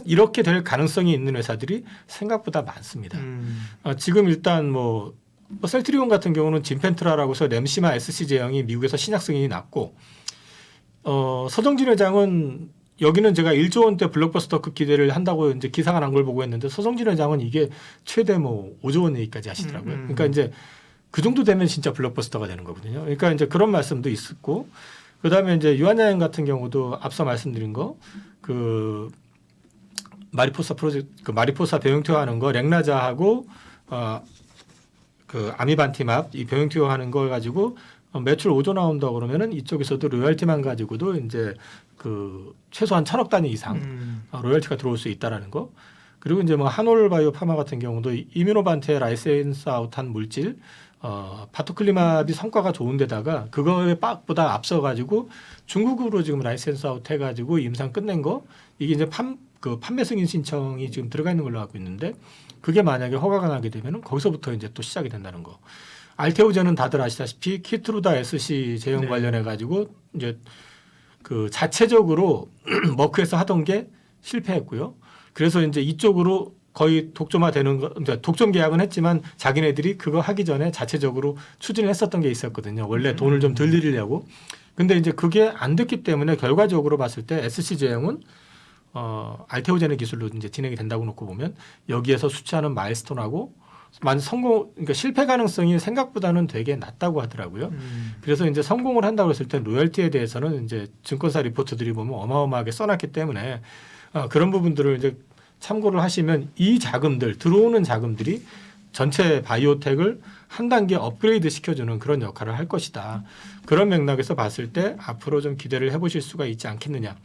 이렇게 될 가능성이 있는 회사들이 생각보다 많습니다. 지금 일단 뭐 셀트리온 같은 경우는 진펜트라라고 해서 램시마 SC 제형이 미국에서 신약 승인이 났고 서정진 회장은 여기는 제가 1조 원대 블록버스터급 기대를 한다고 이제 기사가 난 걸 보고 했는데 서정진 회장은 이게 최대 뭐 5조 원 얘기까지 하시더라고요. 그러니까 이제 그 정도 되면 진짜 블록버스터가 되는 거거든요. 그러니까 이제 그런 말씀도 있었고 그다음에 이제 유한양행 같은 경우도 앞서 말씀드린 거 그 마리포사 프로젝트 그 마리포사 병용투여하는 거 렉나자하고 그 아미반티맙 이 병용투여하는 걸 가지고 매출 5조 나온다 그러면은 이쪽에서도 로열티만 가지고도 이제 그 최소한 1,000억 단위 이상 로열티가 들어올 수 있다라는 거. 그리고 이제 뭐 한올 바이오파마 같은 경우도 이뮤노반테 라이센스 아웃한 물질 바토클리맙이 성과가 좋은데다가 그거에 빡보다 앞서 가지고 중국으로 지금 라이센스 아웃 해가지고 임상 끝낸 거 이게 이제 판매 승인 신청이 지금 들어가 있는 걸로 알고 있는데 그게 만약에 허가가 나게 되면은 거기서부터 이제 또 시작이 된다는 거. 알테오젠은 다들 아시다시피 키트루다 SC 제형 네. 관련해 가지고 이제 그 자체적으로 머크에서 하던 게 실패했고요. 그래서 이제 이쪽으로 거의 독점화되는 거, 독점 계약은 했지만 자기네들이 그거 하기 전에 자체적으로 추진을 했었던 게 있었거든요. 원래 돈을 좀 덜 들이려고. 근데 이제 그게 안 됐기 때문에 결과적으로 봤을 때 SC 제형은 알테오젠의 기술로 이제 진행이 된다고 놓고 보면 여기에서 수치하는 마일스톤하고 그러니까 실패 가능성이 생각보다는 되게 낮다고 하더라고요. 그래서 이제 성공을 한다고 했을 때 로열티에 대해서는 이제 증권사 리포트들이 보면 어마어마하게 써놨기 때문에 그런 부분들을 이제 참고를 하시면 이 자금들 들어오는 자금들이 전체 바이오텍을 한 단계 업그레이드 시켜주는 그런 역할을 할 것이다. 그런 맥락에서 봤을 때 앞으로 좀 기대를 해보실 수가 있지 않겠느냐.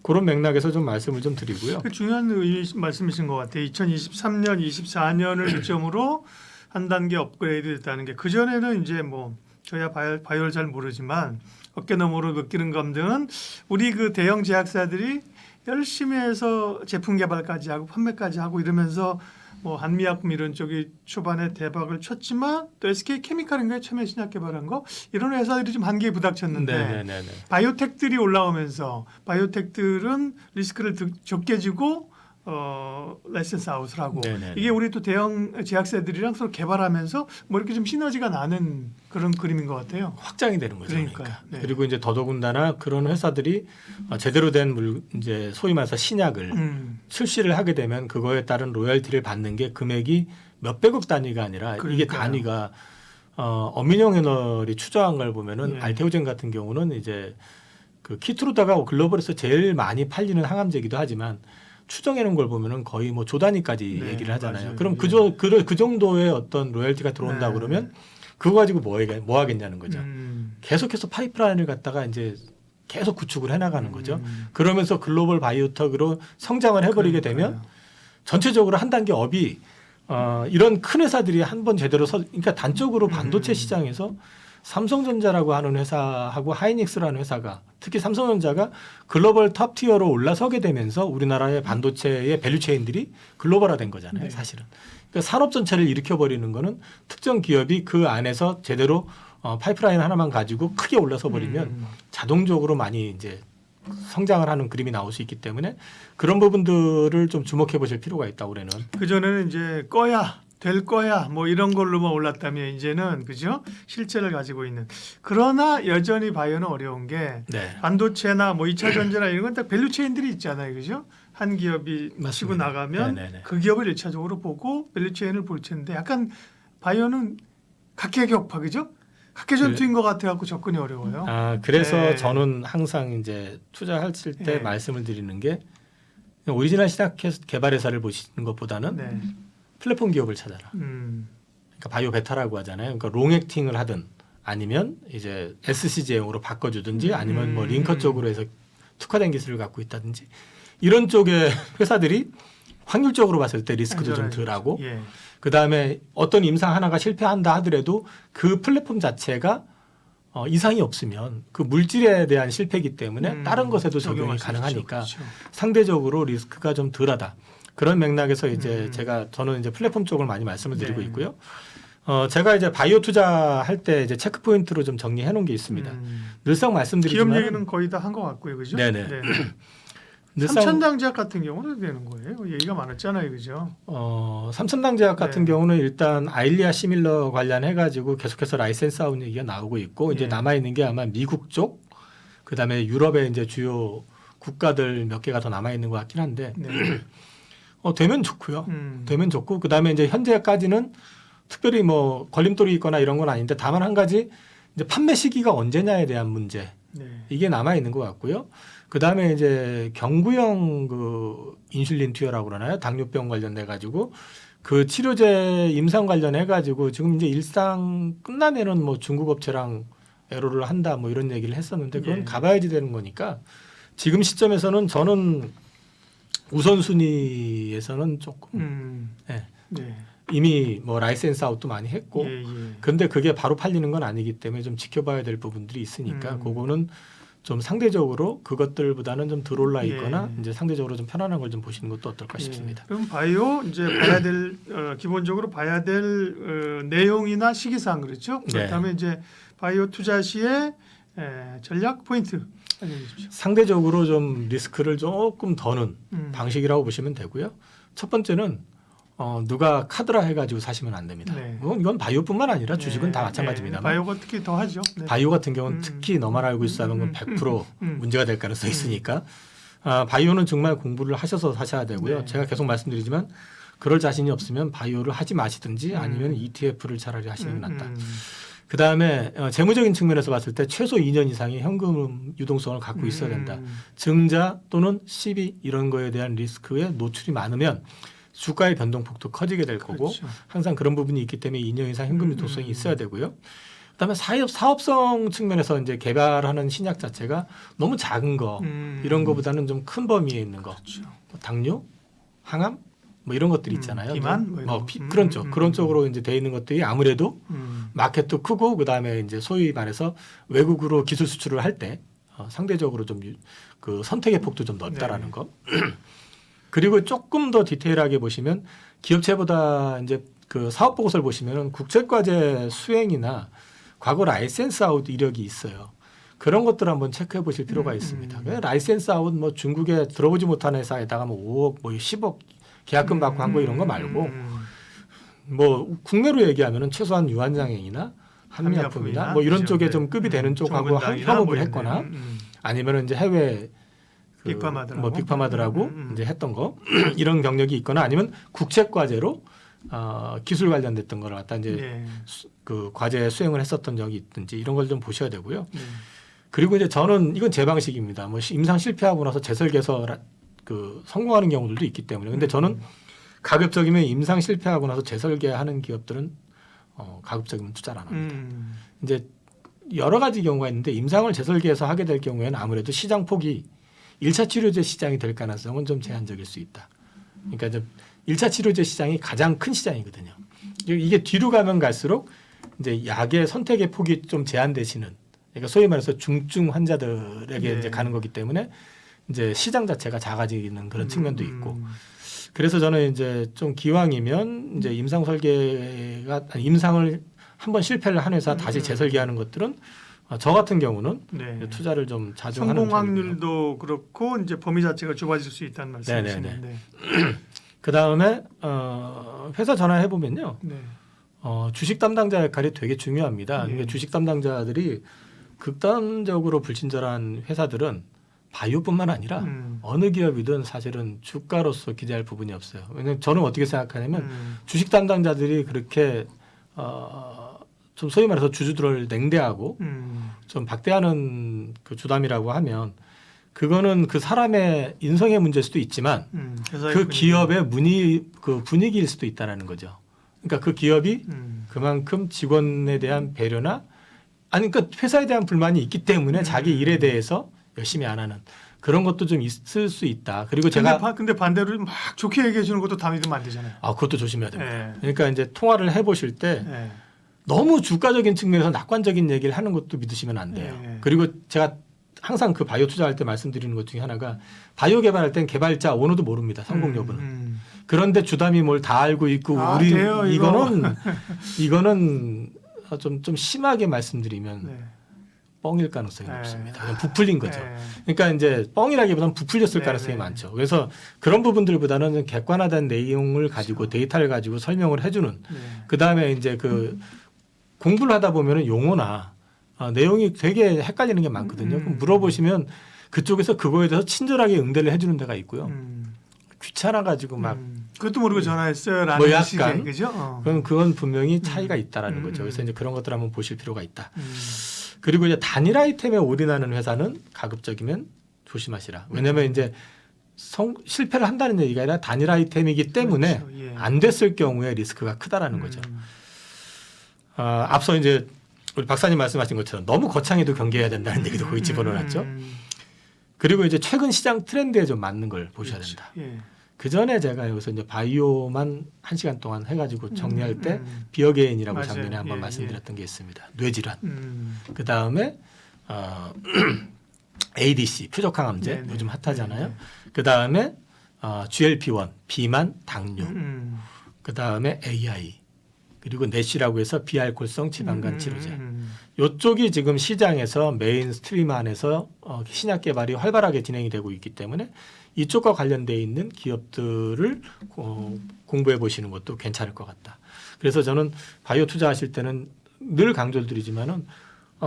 그런 맥락에서 좀 말씀을 좀 드리고요. 그 중요한 말씀이신 것 같아요. 2023년, 24년을 기점으로 한 단계 업그레이드 됐다는 게 그 전에는 이제 뭐 저야 바이오를 잘 모르지만 어깨너머로 느끼는 감정은 우리 그 대형 제약사들이 열심히 해서 제품 개발까지 하고 판매까지 하고 이러면서 뭐 한미약품 이런 쪽이 초반에 대박을 쳤지만 또 SK 케미칼인가요? 처음에 신약 개발한 거 이런 회사들이 좀 한계에 부닥쳤는데 네네네. 바이오텍들이 올라오면서 바이오텍들은 리스크를 적게 지고 라이센스 아웃을 하고 네네네. 이게 우리 또 대형 제약사들이랑 서로 개발하면서 뭐 이렇게 좀 시너지가 나는 그런 그림인 것 같아요. 확장이 되는 거죠. 그러니까요. 그러니까. 네. 그리고 이제 더더군다나 그런 회사들이 제대로 된 이제 소위 말해서 신약을 출시를 하게 되면 그거에 따른 로열티를 받는 게 금액이 몇백억 단위가 아니라 이게 그러니까요. 단위가 엄민영 애널이 추정한 걸 보면은 예. 알테오젠 같은 경우는 이제 그 키트루다가 글로벌에서 제일 많이 팔리는 항암제이기도 하지만 추정해 놓은 걸 보면은 거의 뭐 조 단위까지 네, 얘기를 하잖아요. 맞아요. 그럼 예. 그 정도의 어떤 로열티가 들어온다 네. 그러면 그거 가지고 뭐 하겠냐는 거죠. 계속해서 파이프라인을 갖다가 이제 계속 구축을 해나가는 거죠. 그러면서 글로벌 바이오텍으로 성장을 해버리게 되면 전체적으로 한 단계 업이 이런 큰 회사들이 한 번 제대로 그러니까 단적으로 반도체 시장에서 삼성전자라고 하는 회사하고 하이닉스라는 회사가 특히 삼성전자가 글로벌 탑티어로 올라서게 되면서 우리나라의 반도체의 밸류체인들이 글로벌화된 거잖아요. 네. 사실은. 그러니까 산업 전체를 일으켜버리는 거는 특정 기업이 그 안에서 제대로 파이프라인 하나만 가지고 크게 올라서 버리면 자동적으로 많이 이제 성장을 하는 그림이 나올 수 있기 때문에 그런 부분들을 좀 주목해 보실 필요가 있다 올해는. 그 전에는 이제 될 거야 뭐 이런 걸로만 올랐다면 이제는 그죠 실체를 가지고 있는. 그러나 여전히 바이오는 어려운 게 네. 반도체나 뭐 2차 전지나 이런 건 딱 밸류체인들이 있잖아요, 그죠? 한 기업이 맞습니다. 치고 나가면 네네네. 그 기업을 1차적으로 보고 밸류체인을 볼 텐데 약간 바이오는 각계격파 그죠? 각계전투인 것 같아갖고 접근이 어려워요. 그래서 네. 저는 항상 이제 투자하실 때 네. 말씀을 드리는 게 오리지널 신약 개발 회사를 보시는 것보다는 네. 플랫폼 기업을 찾아라. 그러니까 바이오 베타라고 하잖아요. 그러니까 롱액팅을 하든 아니면 이제 SC 제형으로 바꿔주든지 아니면 뭐 링커 쪽으로 해서 특화된 기술을 갖고 있다든지 이런 쪽의 회사들이 확률적으로 봤을 때 리스크도 좀 덜하고 예. 그 다음에 어떤 임상 하나가 실패한다 하더라도 그 플랫폼 자체가 이상이 없으면 그 물질에 대한 실패이기 때문에 다른 것에도 적용이 적용할 수 가능하니까 있죠. 그렇죠. 상대적으로 리스크가 좀 덜하다. 그런 맥락에서 이제 저는 이제 플랫폼 쪽을 많이 말씀을 드리고 네. 있고요. 제가 이제 바이오 투자할 때 이제 체크 포인트로 좀 정리해 놓은 게 있습니다. 늘상 말씀드리지만 기업 얘기는 거의 다 한 것 같고요, 그죠? 네네. 네. 늘상 삼천당제약 같은 경우는 되는 거예요. 얘기가 많았잖아요, 그죠? 삼천당 제약 같은 네. 경우는 일단 아일리아 시밀러 관련해 가지고 계속해서 라이센스 아웃 얘기가 나오고 있고 이제 예. 남아 있는 게 아마 미국 쪽 그다음에 유럽의 이제 주요 국가들 몇 개가 더 남아 있는 것 같긴 한데 네. 되면 좋고요. 음. 되면 좋고 그다음에 이제 현재까지는 특별히 뭐 걸림돌이 있거나 이런 건 아닌데 다만 한 가지 이제 판매 시기가 언제냐에 대한 문제 네. 이게 남아 있는 것 같고요. 그 다음에 이제 경구형 그 인슐린 투여라고 그러나요? 당뇨병 관련돼 가지고 그 치료제 임상 관련해 가지고 지금 이제 일상 끝나내는 뭐 중국 업체랑 애로를 한다 뭐 이런 얘기를 했었는데 그건 예. 가봐야지 되는 거니까 지금 시점에서는 저는 우선순위에서는 조금 네. 네. 이미 뭐 라이센스 아웃도 많이 했고 예, 예. 근데 그게 바로 팔리는 건 아니기 때문에 좀 지켜봐야 될 부분들이 있으니까 그거는 좀 상대적으로 그것들보다는 좀 덜 올라 있거나 예. 이제 상대적으로 좀 편안한 걸 좀 보시는 것도 어떨까 싶습니다. 그럼 바이오 이제 봐야 될 기본적으로 봐야 될 내용이나 시기사항 그렇죠? 네. 그렇다면 이제 바이오 투자 시의 전략 포인트 알려주십시오. 상대적으로 좀 리스크를 조금 더는 음. 방식이라고 보시면 되고요. 첫 번째는 누가 카드라 해가지고 사시면 안 됩니다. 네. 이건 바이오뿐만 아니라 주식은 네, 다 마찬가지입니다. 네. 바이오가 특히 더 하죠. 네. 바이오 같은 경우는 특히 너만 알고 있어 하는 건 100% 문제가 될 가능성이 있으니까 바이오는 정말 공부를 하셔서 사셔야 되고요. 네. 제가 계속 말씀드리지만 그럴 자신이 없으면 바이오를 하지 마시든지 아니면 ETF를 차라리 하시는 게 낫다. 그 다음에 재무적인 측면에서 봤을 때 최소 2년 이상의 현금 유동성을 갖고 있어야 된다. 증자 또는 시비 이런 거에 대한 리스크에 노출이 많으면 주가의 변동폭도 커지게 될 거고 그렇죠. 항상 그런 부분이 있기 때문에 2년 이상 현금 유동성이 있어야 되고요. 그다음에 사업성 측면에서 이제 개발하는 신약 자체가 너무 작은 거 이런 거보다는 좀 큰 범위에 있는 거, 그렇죠. 뭐 당뇨, 항암 뭐 이런 것들이 있잖아요. 비만 뭐 이런 거. 그런 그런 쪽으로 이제 돼 있는 것들이 아무래도 음. 마켓도 크고 그다음에 이제 소위 말해서 외국으로 기술 수출을 할 때 상대적으로 좀 그 선택의 폭도 좀 넓다라는 네. 거. 그리고 조금 더 디테일하게 보시면 기업체보다 이제 그 사업 보고서를 보시면은 국제과제 수행이나 과거 라이센스 아웃 이력이 있어요. 그런 것들 한번 체크해 보실 필요가 있습니다. 라이센스 아웃 뭐 중국에 들어보지 못한 회사에다가 뭐 5억 뭐 10억 계약금 받고 한 거 이런 거 말고 뭐 국내로 얘기하면은 최소한 유한장애인이나 한미약품이나 뭐 이런 쪽에 좀 급이 되는 쪽하고 협업을 했거나 아니면은 이제 해외 빅파마들하고 빅파마들하고 이제 했던 거 이런 경력이 있거나 아니면 국책 과제로 기술 관련됐던 거를 갖다 이제 네. 그 과제 수행을 했었던 적이 있든지 이런 걸 좀 보셔야 되고요. 네. 그리고 이제 저는 이건 제 방식입니다. 뭐 임상 실패하고 나서 재설계해서 그 성공하는 경우들도 있기 때문에 근데 저는 가급적이면 임상 실패하고 나서 재설계하는 기업들은 가급적이면 투자를 안 합니다. 이제 여러 가지 경우가 있는데 임상을 재설계해서 하게 될 경우에는 아무래도 시장 폭이 1차 치료제 시장이 될 가능성은 좀 제한적일 수 있다. 그러니까 좀 1차 치료제 시장이 가장 큰 시장이거든요. 이게 뒤로 가면 갈수록 이제 약의 선택의 폭이 좀 제한되시는 그러니까 소위 말해서 중증 환자들에게 네. 이제 가는 거기 때문에 이제 시장 자체가 작아지는 그런 측면도 있고 그래서 저는 이제 좀 기왕이면 이제 임상을 한번 실패를 한 회사 다시 재설계하는 것들은 저 같은 경우는 네. 투자를 좀 자주 하는 성공 편이고요. 확률도 그렇고 이제 범위 자체가 좁아질 수 있다는 말씀이신데. 그 다음에 회사 전화해 보면요, 네. 주식 담당자 역할이 되게 중요합니다. 네. 그러니까 주식 담당자들이 극단적으로 불친절한 회사들은 바이오뿐만 아니라 어느 기업이든 사실은 주가로서 기대할 부분이 없어요. 왜냐하면 저는 어떻게 생각하냐면 주식 담당자들이 그렇게 좀 소위 말해서 주주들을 냉대하고 좀 박대하는 그 주담이라고 하면 그거는 그 사람의 인성의 문제일 수도 있지만 그 기업의 그 분위기일 수도 있다라는 거죠. 그러니까 그 기업이 그만큼 직원에 대한 배려나 아니 그러니까 회사에 대한 불만이 있기 때문에 자기 일에 대해서 열심히 안 하는 그런 것도 좀 있을 수 있다. 그리고 제가 근데 반대로 막 좋게 얘기해 주는 것도 다 믿으면 안 되잖아요. 그것도 조심해야 됩니다. 네. 그러니까 이제 통화를 해보실 때 네. 너무 주가적인 측면에서 낙관적인 얘기를 하는 것도 믿으시면 안 돼요. 네. 그리고 제가 항상 그 바이오 투자할 때 말씀드리는 것 중에 하나가 바이오 개발할 땐 개발자 오너도 모릅니다. 성공 여부는. 그런데 주담이 뭘 다 알고 있고 우리 돼요, 이거는 좀 심하게 말씀드리면 네. 뻥일 가능성이 네. 높습니다. 그냥 부풀린 거죠. 네. 그러니까 이제 뻥이라기보다는 부풀렸을 네, 가능성이 네. 많죠. 그래서 그런 부분들보다는 객관화된 내용을 가지고 데이터를 가지고 설명을 해주는 네. 그 다음에 이제 그 공부를 하다 보면은 용어나 내용이 되게 헷갈리는 게 많거든요. 그럼 물어보시면 그쪽에서 그거에 대해서 친절하게 응대를 해주는 데가 있고요. 귀찮아 가지고 막 그것도 모르고 전화했어요라는 뭐 약간 식의 그죠? 그럼 그건 분명히 차이가 있다라는 거죠. 그래서 이제 그런 것들 한번 보실 필요가 있다. 그리고 이제 단일 아이템에 올인하는 회사는 가급적이면 조심하시라. 왜냐하면 이제 실패를 한다는 얘기가 아니라 단일 아이템이기 때문에 그렇죠. 예. 안 됐을 경우에 리스크가 크다라는 거죠. 앞서 이제 우리 박사님 말씀하신 것처럼 너무 거창해도 경계해야 된다는 얘기도 거기 집어넣었죠. 그리고 이제 최근 시장 트렌드에 좀 맞는 걸 보셔야 그렇죠. 된다. 예. 그 전에 제가 여기서 이제 바이오만 1시간 동안 해가지고 정리할 때 비어게인이라고 맞아요. 작년에 한번 예, 말씀드렸던 게 있습니다. 뇌질환. 음. 그 다음에 ADC 표적항암제 네네. 요즘 핫하잖아요. 네네. 그 다음에 GLP-1 비만 당뇨. 음. 그 다음에 AI 그리고 내시라고 해서 비알코올성 지방간 치료제. 이쪽이 지금 시장에서 메인스트림 안에서 신약 개발이 활발하게 진행이 되고 있기 때문에 이쪽과 관련돼 있는 기업들을 공부해 보시는 것도 괜찮을 것 같다. 그래서 저는 바이오 투자하실 때는 늘 강조를 드리지만은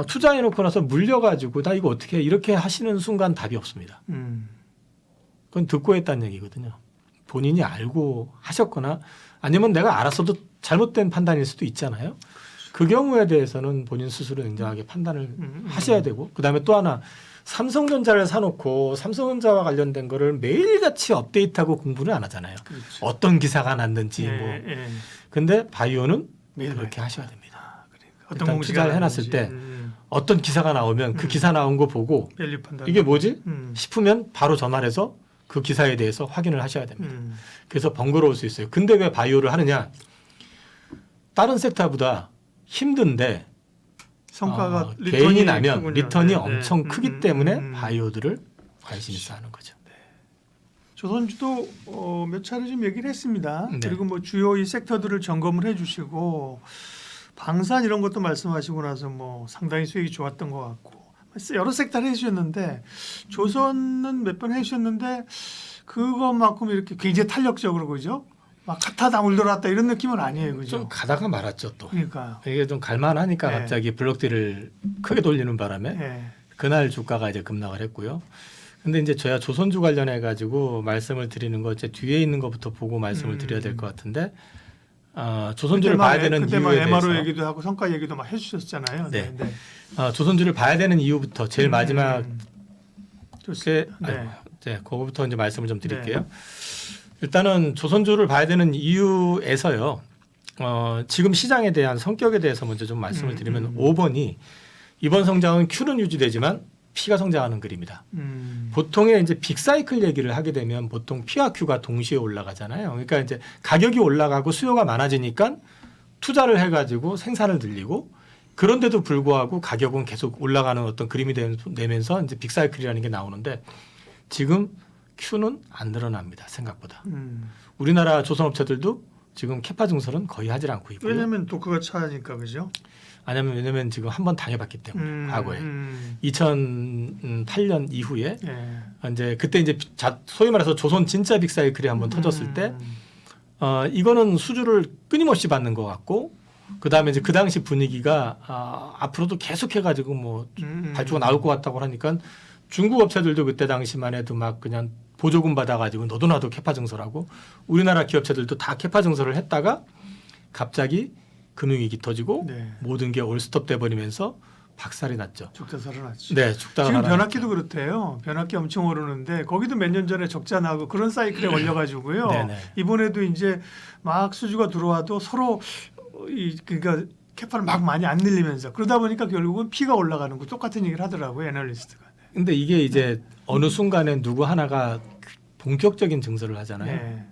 투자해 놓고 나서 물려가지고 나 이거 어떻게 해? 이렇게 하시는 순간 답이 없습니다. 그건 듣고 했다는 얘기거든요. 본인이 알고 하셨거나 아니면 내가 알았어도 잘못된 판단일 수도 있잖아요. 그 경우에 대해서는 본인 스스로 냉정하게 판단을 하셔야 되고 그다음에 또 하나 삼성전자를 사놓고 삼성전자와 관련된 거를 매일같이 업데이트하고 공부는 안 하잖아요. 그렇죠. 어떤 기사가 났는지 예, 뭐. 예. 근데 바이오는 매일 그렇게 하셔야 됩니다. 그러니까 일단 공시가 투자를 해놨을 나는지. 때 어떤 기사가 나오면 그 기사 나온 거 보고 밸류 판단. 이게 뭐지? 음. 싶으면 바로 전화를 해서 그 기사에 대해서 확인을 하셔야 됩니다. 그래서 번거로울 수 있어요. 근데 왜 바이오를 하느냐? 다른 섹터보다 힘든데 성과가 개인이 나면 크군요. 리턴이 네, 엄청 네. 크기 때문에 바이오들을 관심 있어 하는 거죠. 조선주도 몇 차례 좀 얘기를 했습니다. 네. 그리고 뭐 주요 이 섹터들을 점검을 해주시고 방산 이런 것도 말씀하시고 나서 뭐 상당히 수익이 좋았던 것 같고 여러 섹터를 해주셨는데 조선은 몇 번 해주셨는데 그것만큼 이렇게 굉장히 탄력적으로 그죠? 막 카타다 물들어왔다 이런 느낌은 아니에요, 그죠? 좀 가다가 말았죠 또. 그러니까요. 이게 좀 갈만하니까 네. 갑자기 블록들을 크게 돌리는 바람에 예. 그날 주가가 이제 급락을 했고요. 근데 이제 저야 조선주 관련해 가지고 말씀을 드리는 거 제 뒤에 있는 것부터 보고 말씀을 드려야 될 것 같은데 조선주를 봐야 되는 그때만 이유에 MRO 대해서 얘기도 하고 성과 얘기도 막 해주셨잖아요. 네. 조선주를 봐야 되는 이유부터 제일 마지막 좋습니다. 네. 그거부터 이제 말씀을 좀 드릴게요. 일단은 조선주를 봐야 되는 이유에서요. 지금 시장에 대한 성격에 대해서 먼저 좀 말씀을 드리면 5번이 이번 성장은 Q는 유지되지만 P가 성장하는 그림이다. 보통의 이제 빅사이클 얘기를 하게 되면 보통 P와 Q가 동시에 올라가잖아요. 그러니까 이제 가격이 올라가고 수요가 많아지니까 투자를 해가지고 생산을 늘리고 그런데도 불구하고 가격은 계속 올라가는 어떤 그림이 되면서 이제 빅사이클이라는 게 나오는데 지금 Q는 안 늘어납니다. 생각보다. 우리나라 조선업체들도 지금 캐파 증설은 거의 하질 않고 있고요. 왜냐하면 도크가 차니까 그죠? 왜냐면 지금 한번 당해봤기 때문에 과거에 2008년 이후에 예. 이제 그때 이제 소위 말해서 조선 진짜 빅사이클이 한번 터졌을 때 이거는 수주를 끊임없이 받는 것 같고 그 다음에 이제 그 당시 분위기가 앞으로도 계속해가지고 뭐 발주가 나올 것 같다고 하니까 중국 업체들도 그때 당시만 해도 막 그냥 보조금 받아가지고 너도 나도 캐파 증설하고 우리나라 기업체들도 다 캐파 증설을 했다가 갑자기 금융위기 터지고 네. 모든 게 올스톱 돼버리면서 박살이 났죠. 죽다 살아났죠. 네, 죽다가 지금 살아났죠. 변압기도 그렇대요. 변압기 엄청 오르는데 거기도 몇 년 전에 적자 나고 그런 사이클에 걸려가지고요. 네네. 이번에도 이제 막 수주가 들어와도 서로 그러니까 캐파를 막 많이 안 늘리면서 그러다 보니까 결국은 피가 올라가는 거 똑같은 얘기를 하더라고요. 애널리스트가. 근데 이게 이제 어느 순간에 누구 하나가 본격적인 증설을 하잖아요. 네.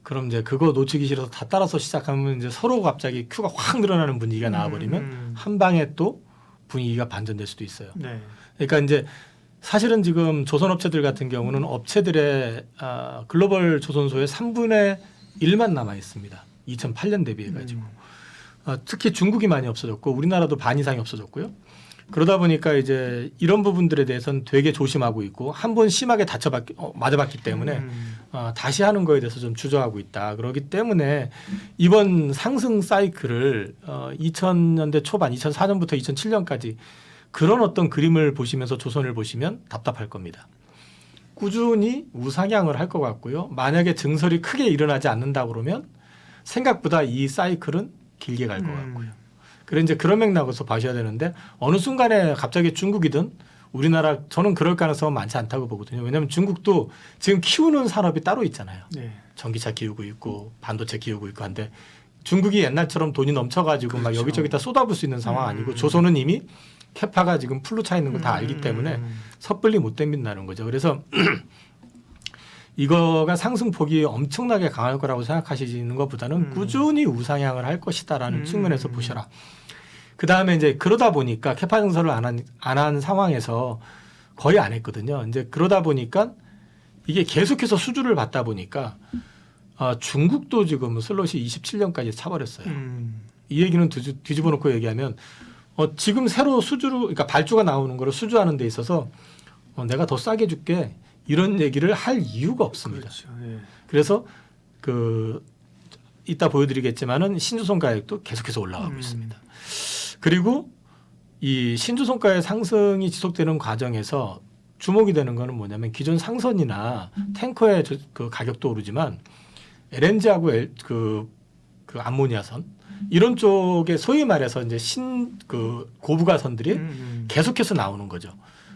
그럼 이제 그거 놓치기 싫어서 다 따라서 시작하면 이제 서로 갑자기 큐가 확 늘어나는 분위기가 나와버리면 한 방에 또 분위기가 반전될 수도 있어요. 네. 그러니까 이제 사실은 지금 조선업체들 같은 경우는 업체들의 글로벌 조선소의 3분의 1만 남아 있습니다. 2008년 대비해 가지고 특히 중국이 많이 없어졌고 우리나라도 반 이상이 없어졌고요. 그러다 보니까 이제 이런 부분들에 대해서는 되게 조심하고 있고 한 번 심하게 맞아봤기 때문에 다시 하는 거에 대해서 좀 주저하고 있다. 그렇기 때문에 이번 상승 사이클을 2000년대 초반 2004년부터 2007년까지 그런 어떤 그림을 보시면서 조선을 보시면 답답할 겁니다. 꾸준히 우상향을 할 것 같고요. 만약에 증설이 크게 일어나지 않는다 그러면 생각보다 이 사이클은 길게 갈 것 같고요. 그래 이제 그런 맥락에서 봐셔야 되는데 어느 순간에 갑자기 중국이든 우리나라 저는 그럴 가능성은 많지 않다고 보거든요. 왜냐하면 중국도 지금 키우는 산업이 따로 있잖아요. 네. 전기차 키우고 있고 반도체 키우고 있고 한데 중국이 옛날처럼 돈이 넘쳐가지고 막 그렇죠. 여기저기다 쏟아부을 수 있는 상황 아니고 음. 조선은 이미 캐파가 지금 풀로 차 있는 거 다 알기 때문에 섣불리 못 댐빈다는 거죠. 그래서 이거가 상승폭이 엄청나게 강할 거라고 생각하시는 것보다는 꾸준히 우상향을 할 것이다라는 측면에서 보셔라. 그 다음에 이제 그러다 보니까 캐파 증설을 안 한 상황에서 거의 안 했거든요. 이제 그러다 보니까 이게 계속해서 수주를 받다 보니까 중국도 지금 슬롯이 27년까지 차버렸어요. 이 얘기는 뒤집어 놓고 얘기하면 지금 새로 수주로 그러니까 발주가 나오는 거를 수주하는 데 있어서 내가 더 싸게 줄게 이런 얘기를 할 이유가 없습니다. 그렇죠. 예. 그래서 이따 보여드리겠지만은 신주성 가격도 계속해서 올라가고 있습니다. 그리고 이 신주성가의 상승이 지속되는 과정에서 주목이 되는 거는 뭐냐면 기존 상선이나 탱커의 그 가격도 오르지만 LNG하고 그 암모니아선 이런 쪽에 소위 말해서 이제 고부가선들이 계속해서 나오는 거죠.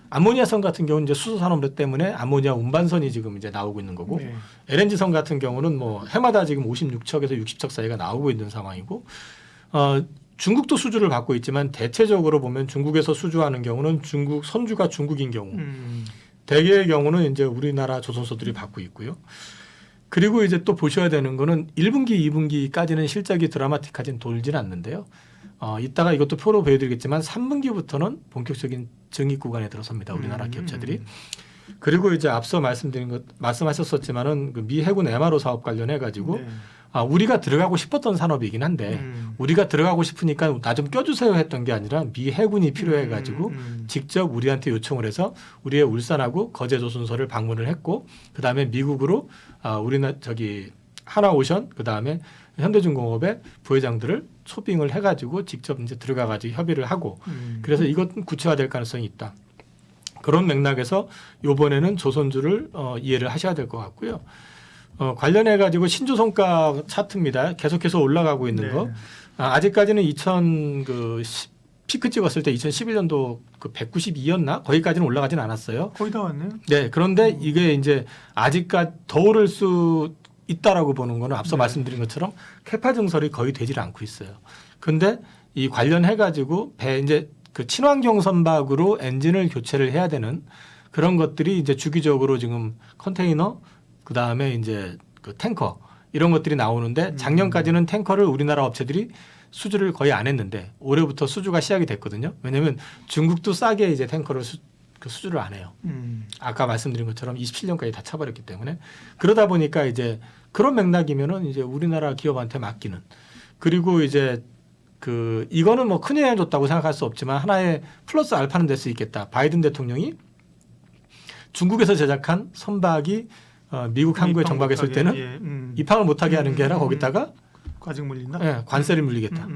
암모니아선 같은 경우는 이제 수소 산업 때문에 암모니아 운반선이 지금 이제 나오고 있는 거고 네. LNG선 같은 경우는 뭐 해마다 지금 56척에서 60척 사이가 나오고 있는 상황이고 중국도 수주를 받고 있지만 대체적으로 보면 중국에서 수주하는 경우는 중국 선주가 중국인 경우 대개의 경우는 이제 우리나라 조선소들이 받고 있고요. 그리고 이제 또 보셔야 되는 거는 1분기, 2분기까지는 실적이 드라마틱하진 돌지는 않는데요. 이따가 이것도 표로 보여드리겠지만 3분기부터는 본격적인 증익 구간에 들어섭니다. 우리나라 기업체들이. 그리고 이제 앞서 말씀하셨었지만은 그 미 해군 MRO 사업 관련해 가지고 네. 우리가 들어가고 싶었던 산업이긴 한데 우리가 들어가고 싶으니까 나 좀 껴주세요 했던 게 아니라 미 해군이 필요해 가지고 직접 우리한테 요청을 해서 우리의 울산하고 거제조선소를 방문을 했고 그 다음에 미국으로 우리나라 하나오션 그 다음에 현대중공업의 부회장들을 초빙을 해가지고 직접 이제 들어가가지고 협의를 하고 그래서 이것은 구체화될 가능성이 있다. 그런 맥락에서 이번에는 조선주를 이해를 하셔야 될 것 같고요. 관련해 가지고 신주성가 차트입니다. 계속해서 올라가고 있는 네. 거. 아직까지는 피크 찍었을 때 2011년도 그 192였나 거기까지는 올라가진 않았어요. 거의 다 왔네요. 네, 그런데 이게 이제 아직까지 더 오를 수 있다라고 보는 거는 앞서 말씀드린 것처럼 캐파 증설이 거의 되질 않고 있어요. 근데 이 관련해 가지고 이제 그 친환경 선박으로 엔진을 교체를 해야 되는 그런 것들이 이제 주기적으로 지금 컨테이너 그 다음에 이제 그 탱커 이런 것들이 나오는데 작년까지는 탱커를 우리나라 업체들이 수주를 거의 안 했는데 올해부터 수주가 시작이 됐거든요. 왜냐하면 중국도 싸게 이제 탱커를 수주를 안 해요. 아까 말씀드린 것처럼 27년까지 다 차버렸기 때문에 그러다 보니까 이제 그런 맥락이면은 이제 우리나라 기업한테 맡기는 그리고 이제 이거는 뭐 큰 영향 줬다고 생각할 수 없지만 하나의 플러스 알파는 될 수 있겠다. 바이든 대통령이 중국에서 제작한 선박이 미국 항구에 정박했을 때는 입항을 못하게 하는 게 아니라 거기다가 과징 물린다. 네, 관세를 물리겠다.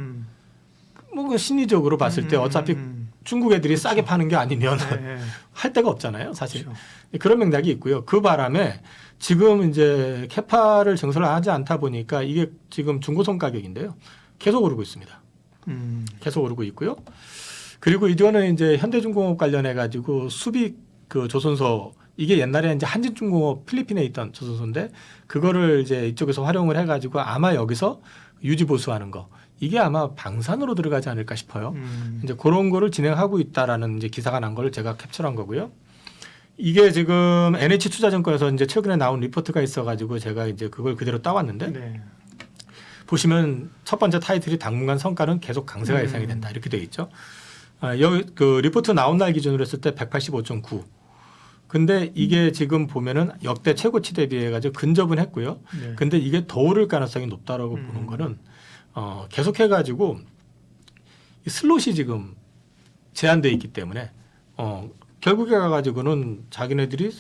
뭐 심리적으로 봤을 때 어차피 중국 애들이 싸게 파는 게 아니면 네. 할 데가 없잖아요, 사실. 그렇죠. 그런 맥락이 있고요. 그 바람에 지금 이제 캐파를 증설을 하지 않다 보니까 이게 지금 중고선 가격인데요. 계속 오르고 있습니다. 계속 오르고 있고요. 그리고 이거는 이제 현대중공업 관련해 가지고 수빅 그 조선소 이게 옛날에 이제 한진중공업 필리핀에 있던 조선소인데 그거를 이제 이쪽에서 활용을 해 가지고 아마 여기서 유지 보수하는 거 이게 아마 방산으로 들어가지 않을까 싶어요. 이제 그런 거를 진행하고 있다라는 이제 기사가 난 거를 제가 캡처한 거고요. 이게 지금 NH투자증권에서 이제 최근에 나온 리포트가 있어가지고 제가 이제 그걸 그대로 따왔는데 네. 보시면 첫 번째 타이틀이 당분간 성과는 계속 강세가 예상이 된다 이렇게 되어 있죠. 여기 그 리포트 나온 날 기준으로 했을 때 185.9. 근데 이게 지금 보면은 역대 최고치 대비해가지고 근접은 했고요. 네. 근데 이게 더 오를 가능성이 높다라고 보는 거는 계속해가지고 이 슬롯이 지금 제한돼 있기 때문에 결국에 가가지고는 자기네들이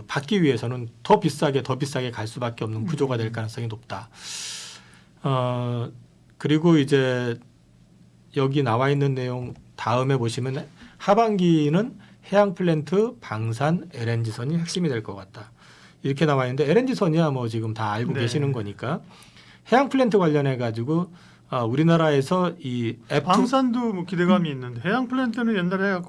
받기 위해서는 더 비싸게 갈 수밖에 없는 구조가 될 가능성이 높다. 그리고 이제 여기 나와 있는 내용 다음에 보시면 하반기는 해양 플랜트, 방산, LNG선이 핵심이 될 것 같다. 이렇게 나와 있는데 LNG선이야 뭐 지금 다 알고 네. 계시는 거니까 해양 플랜트 관련해 가지고 우리나라에서 이 F 방산도 뭐 기대감이 있는데 해양 플랜트는 옛날에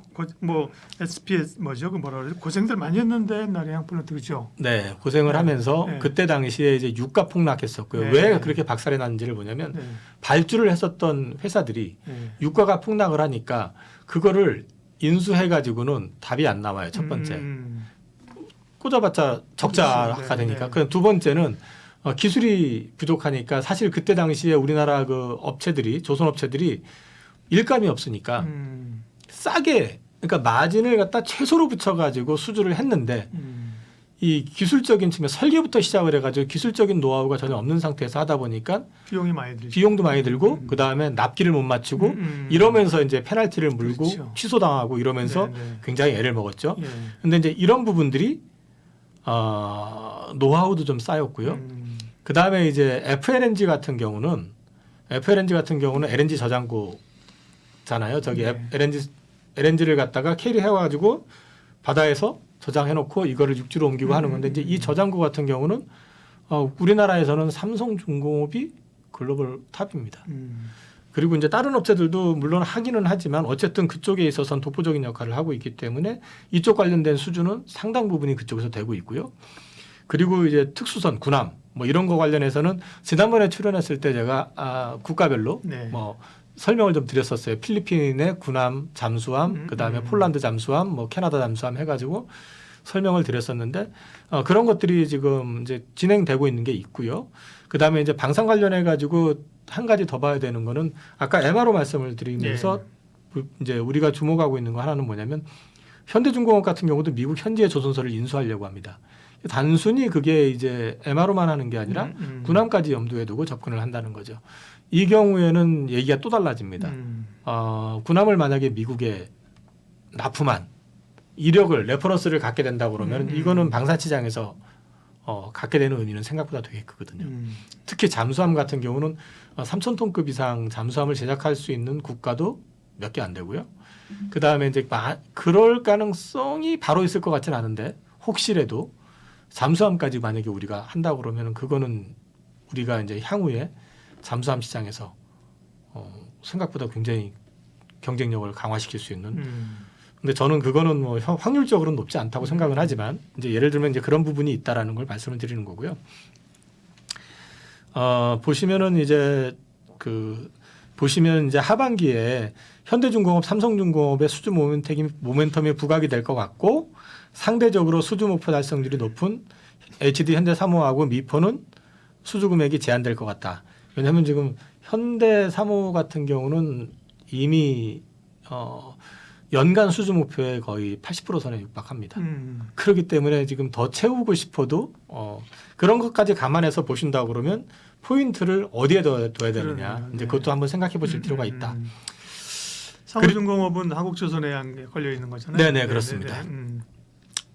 뭐 SPS 뭐죠? 그 뭐라 그러지? 고생들 많이 했는데 옛날에 해양 플랜트 그죠? 네, 고생을 네. 하면서 네. 그때 당시에 이제 유가 폭락했었고요. 네. 왜 그렇게 박살이 났는지를 보냐면 네. 발주를 했었던 회사들이 네. 유가가 폭락을 하니까 그거를 인수해 가지고는 답이 안 나와요. 첫 번째. 꽂아봤자 적자가 그렇죠. 네, 되니까. 네. 그럼 두 번째는 기술이 부족하니까 사실 그때 당시에 우리나라 그 업체들이 조선 업체들이 일감이 없으니까 싸게 그러니까 마진을 갖다 최소로 붙여가지고 수주를 했는데 이 기술적인 측면 설계부터 시작을 해가지고 기술적인 노하우가 전혀 없는 상태에서 하다 보니까 비용이 많이 들죠. 비용도 많이 들고 그 다음에 납기를 못 맞추고 이러면서 이제 페널티를 물고 그렇죠. 취소당하고 이러면서 네, 네. 굉장히 애를 먹었죠. 예. 근데 이제 이런 부분들이 노하우도 좀 쌓였고요. 그 다음에 이제 FLNG 같은 경우는 LNG 저장고잖아요. 저기 네. LNG를 갖다가 캐리해가지고 바다에서 저장해놓고 이거를 육지로 옮기고 하는 건데 이제 이 저장고 같은 경우는 우리나라에서는 삼성중공업이 글로벌 탑입니다. 그리고 이제 다른 업체들도 물론 하기는 하지만 어쨌든 그쪽에 있어서는 독보적인 역할을 하고 있기 때문에 이쪽 관련된 수주는 상당 부분이 그쪽에서 되고 있고요. 그리고 이제 특수선, 군함 뭐 이런 거 관련해서는 지난번에 출연했을 때 제가 국가별로 네. 뭐 설명을 좀 드렸었어요. 필리핀의 군함, 잠수함, 그다음에 폴란드 잠수함, 뭐 캐나다 잠수함 해가지고 설명을 드렸었는데 그런 것들이 지금 이제 진행되고 있는 게 있고요. 그다음에 이제 방산 관련해 가지고 한 가지 더 봐야 되는 거는 아까 MRO 말씀을 드리면서 이제 우리가 주목하고 있는 거 하나는 뭐냐면 현대중공업 같은 경우도 미국 현지의 조선소를 인수하려고 합니다. 단순히 그게 이제 MRO만 하는 게 아니라 군함까지 염두에 두고 접근을 한다는 거죠. 이 경우에는 얘기가 또 달라집니다. 군함을 만약에 미국에 납품한 이력을 레퍼런스를 갖게 된다 그러면 이거는 방산시장에서 갖게 되는 의미는 생각보다 되게 크거든요. 특히 잠수함 같은 경우는 3,000톤급 이상 잠수함을 제작할 수 있는 국가도 몇 개 안 되고요. 그 다음에 이제 그럴 가능성이 바로 있을 것 같지는 않은데 혹시라도 잠수함까지 만약에 우리가 한다 그러면 그거는 우리가 이제 향후에 잠수함 시장에서 생각보다 굉장히 경쟁력을 강화시킬 수 있는. 근데 저는 그거는 뭐 확률적으로는 높지 않다고 생각은 하지만 이제 예를 들면 이제 그런 부분이 있다라는 걸 말씀을 드리는 거고요. 보시면은 이제 보시면 이제 하반기에 현대중공업, 삼성중공업의 수주 모멘텀이 부각이 될 것 같고 상대적으로 수주 목표 달성률이 높은 HD 현대사무하고 미포는 수주 금액이 제한될 것 같다. 왜냐하면 지금 현대사무 같은 경우는 이미 연간 수주 목표에 거의 80% 선에 육박합니다. 그렇기 때문에 지금 더 채우고 싶어도 그런 것까지 감안해서 보신다고 그러면 포인트를 어디에 둬야 되느냐. 이제 그것도 한번 생각해 보실 필요가 있다. 삼성중공업은 한국조선해양에 걸려 있는 거잖아요. 네네 그렇습니다.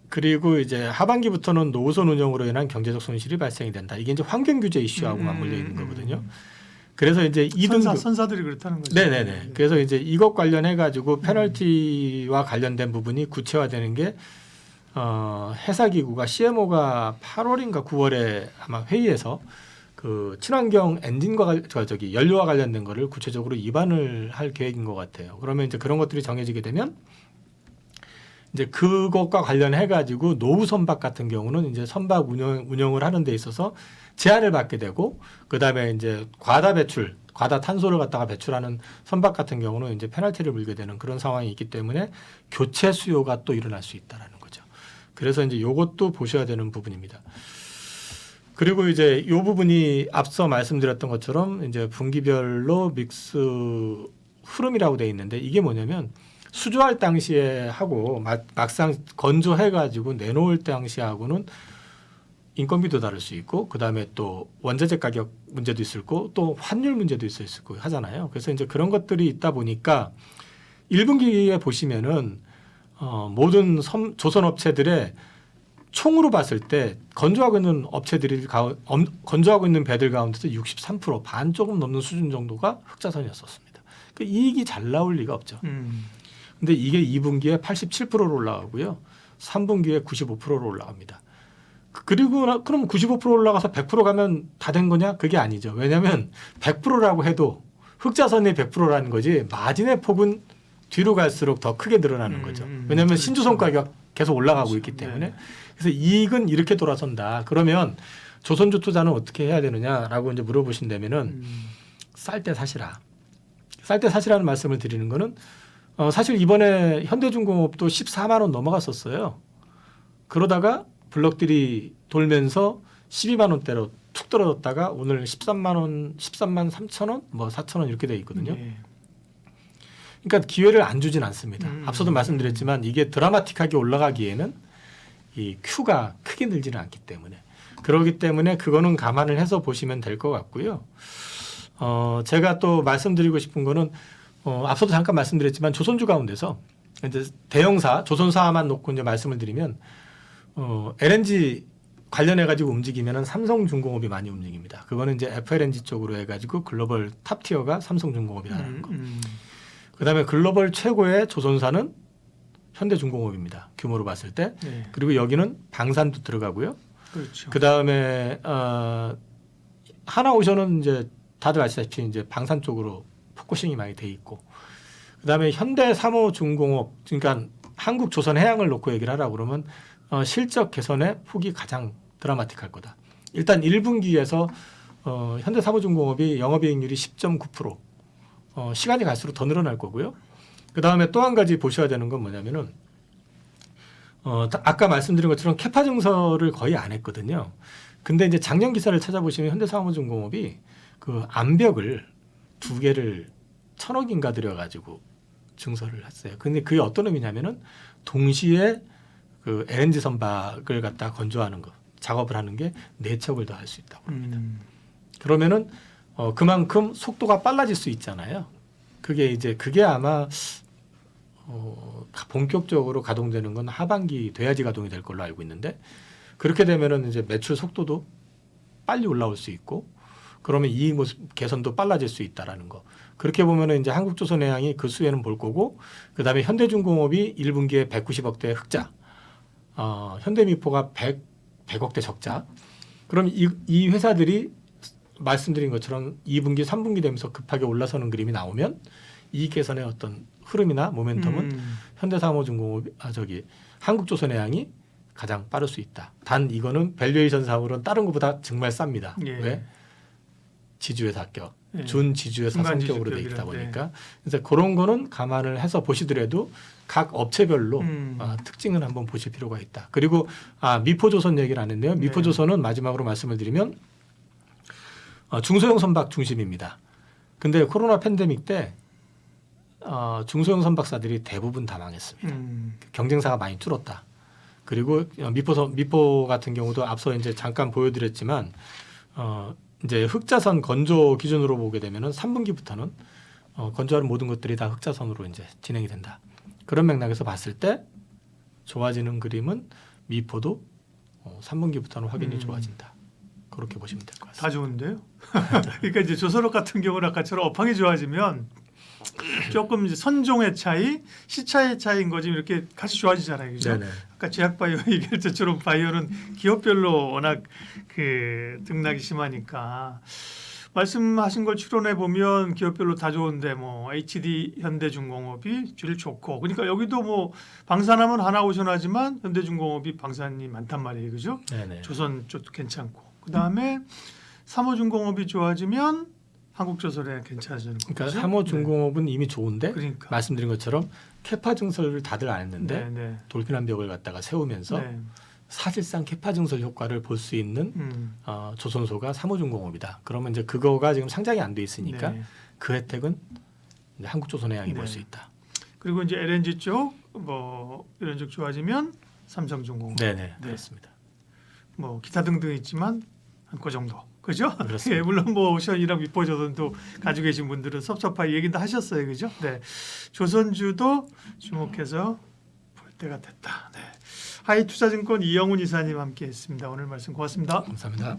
그리고 이제 하반기부터는 노후선 운영으로 인한 경제적 손실이 발생이 된다. 이게 이제 환경 규제 이슈하고 맞물려 있는 거거든요. 그래서 이제 2등급 선사들이 그렇다는 거죠. 네네네. 그래서 이제 이것 관련해 가지고 페널티와 관련된 부분이 구체화되는 게 해사기구가 CMO가 8월인가 9월에 아마 회의에서 그 친환경 엔진과 연료와 관련된 거를 구체적으로 입안을 할 계획인 것 같아요. 그러면 이제 그런 것들이 정해지게 되면 이제 그것과 관련해 가지고 노후 선박 같은 경우는 이제 선박 운영을 하는 데 있어서 제한을 받게 되고 그다음에 이제 과다 탄소를 갖다가 배출하는 선박 같은 경우는 이제 페널티를 물게 되는 그런 상황이 있기 때문에 교체 수요가 또 일어날 수 있다라는 거죠. 그래서 이제 요것도 보셔야 되는 부분입니다. 그리고 이제 이 부분이 앞서 말씀드렸던 것처럼 이제 분기별로 믹스 흐름이라고 돼 있는데 이게 뭐냐면 수주할 당시에 하고 막상 건조해 가지고 내놓을 당시하고는 인건비도 다를 수 있고 그다음에 또 원자재 가격 문제도 있을 거고 또 환율 문제도 있을 거고 하잖아요. 그래서 이제 그런 것들이 있다 보니까 1분기에 보시면은 모든 조선 업체들의 총으로 봤을 때 건조하고 있는 건조하고 있는 배들 가운데서 63% 반 조금 넘는 수준 정도가 흑자선이었었습니다. 그 이익이 잘 나올 리가 없죠. 근데 이게 2분기에 87%로 올라가고요. 3분기에 95%로 올라갑니다. 그리고 그럼 95% 올라가서 100% 가면 다 된 거냐? 그게 아니죠. 왜냐하면 100%라고 해도 흑자선이 100%라는 거지 마진의 폭은 뒤로 갈수록 더 크게 늘어나는 거죠. 왜냐하면 그렇죠. 신주성 가격 계속 올라가고 그렇죠. 있기 때문에 네. 그래서 이익은 이렇게 돌아선다. 그러면 조선주 투자는 어떻게 해야 되느냐라고 이제 물어보신다면은 쌀 때 사시라. 쌀 때 사시라는 말씀을 드리는 거는 사실 이번에 현대중공업도 14만 원 넘어갔었어요. 그러다가 블럭들이 돌면서 12만 원대로 툭 떨어졌다가 오늘 13만 원, 13만 3천 원, 뭐 4천 원 이렇게 돼 있거든요. 네. 그러니까 기회를 안 주진 않습니다. 음. 앞서도 말씀드렸지만 이게 드라마틱하게 올라가기에는 이 Q가 크게 늘지는 않기 때문에 그렇기 때문에 그거는 감안을 해서 보시면 될 것 같고요. 제가 또 말씀드리고 싶은 거는 앞서도 잠깐 말씀드렸지만 조선주 가운데서 이제 대형사, 조선사만 놓고 이제 말씀을 드리면 LNG 관련해 가지고 움직이면은 삼성중공업이 많이 움직입니다. 그거는 이제 FLNG 쪽으로 해가지고 글로벌 탑티어가 삼성중공업이라는 거. 그다음에 글로벌 최고의 조선사는 현대중공업입니다. 규모로 봤을 때. 네. 그리고 여기는 방산도 들어가고요. 그렇죠. 그다음에 하나오션은 이제 다들 아시다시피 이제 방산 쪽으로 포커싱이 많이 돼 있고. 그다음에 현대삼호중공업 그러니까 한국조선해양을 놓고 얘기를 하라고 그러면 실적 개선의 폭이 가장 드라마틱할 거다. 일단 1분기에서 현대사무중공업이 영업이익률이 10.9%. 시간이 갈수록 더 늘어날 거고요. 그 다음에 또 한 가지 보셔야 되는 건 뭐냐면은 아까 말씀드린 것처럼 캐파 증설을 거의 안 했거든요. 근데 이제 작년 기사를 찾아보시면 현대사무중공업이 그 암벽을 2개를 1,000억인가 들여가지고 증설을 했어요. 근데 그게 어떤 의미냐면은 동시에 그 LNG 선박을 갖다 건조하는 거 작업을 하는 게 4척을 더 할 수 있다고 합니다. 그러면은 그만큼 속도가 빨라질 수 있잖아요. 그게 아마 본격적으로 가동되는 건 하반기 돼야지 가동이 될 걸로 알고 있는데 그렇게 되면은 이제 매출 속도도 빨리 올라올 수 있고 그러면 이익 모습 개선도 빨라질 수 있다라는 거. 그렇게 보면은 이제 한국조선해양이 그 수혜는 볼 거고 그다음에 현대중공업이 1분기에 190억대 흑자, 현대미포가 100억대 적자. 그럼 이 회사들이 말씀드린 것처럼 2분기, 3분기 되면서 급하게 올라서는 그림이 나오면 이익 개선의 어떤 흐름이나 모멘텀은 현대사무중공업, 한국조선해양이 가장 빠를 수 있다. 단 이거는 밸류에이션상으로는 다른 것보다 정말 쌉니다. 예. 왜? 지주회사 합격, 예. 준 지주회사 순간 성격으로 돼 지주격이라, 있다 보니까 그래서 그런 거는 감안을 해서 보시더라도 각 업체별로 특징을 한번 보실 필요가 있다. 그리고 미포조선 얘기를 안 했네요. 미포조선은 마지막으로 말씀을 드리면 중소형 선박 중심입니다. 근데 코로나 팬데믹 때 중소형 선박사들이 대부분 다 망했습니다. 경쟁사가 많이 줄었다. 그리고 미포 같은 경우도 앞서 이제 잠깐 보여드렸지만 이제 흑자선 건조 기준으로 보게 되면은 3분기부터는 건조하는 모든 것들이 다 흑자선으로 이제 진행이 된다. 그런 맥락에서 봤을 때 좋아지는 그림은 미포도 3분기부터는 확연히 좋아진다. 그렇게 보시면 될 것 같습니다. 다 좋은데요. 그러니까 이제 조선업 같은 경우는 아까처럼 업황이 좋아지면 조금 이제 선종의 차이, 시차의 차이인 거지 이렇게 같이 좋아지잖아요, 그죠? 네네. 아까 제약바이오 얘기할 때처럼 바이오는 기업별로 워낙 그 등락이 심하니까 말씀하신 걸 추론해 보면 기업별로 다 좋은데 뭐 HD 현대중공업이 제일 좋고 그러니까 여기도 뭐 방산하면 하나오션하지만 현대중공업이 방산이 많단 말이에요, 그죠? 네네. 조선 쪽도 괜찮고 그 다음에 삼호중공업이 좋아지면 한국조선에 괜찮아지는 거죠. 그러니까 삼호중공업은 이미 좋은데 그러니까. 말씀드린 것처럼 캐파 증설을 다들 안 했는데 네. 돌핀 암벽을 갖다가 세우면서 네. 사실상 캐파 증설 효과를 볼 수 있는 조선소가 삼호중공업이다. 그러면 이제 그거가 지금 상장이 안 돼 있으니까 네. 그 혜택은 이제 한국조선해양이 볼 네. 수 있다. 그리고 이제 LNG 쪽 뭐 이런 쪽 좋아지면 삼성중공업. 네네 네. 그렇습니다. 뭐 기타 등등 있지만 한 그 정도. 그죠? 그렇습니다. 예, 물론 뭐 오션이랑 미포조선도 가지고 계신 분들은 섭섭하게 얘기도 하셨어요. 그죠? 네. 조선주도 주목해서 볼 때가 됐다. 네. 하이투자증권 이영훈 이사님 함께 했습니다. 오늘 말씀 고맙습니다. 감사합니다.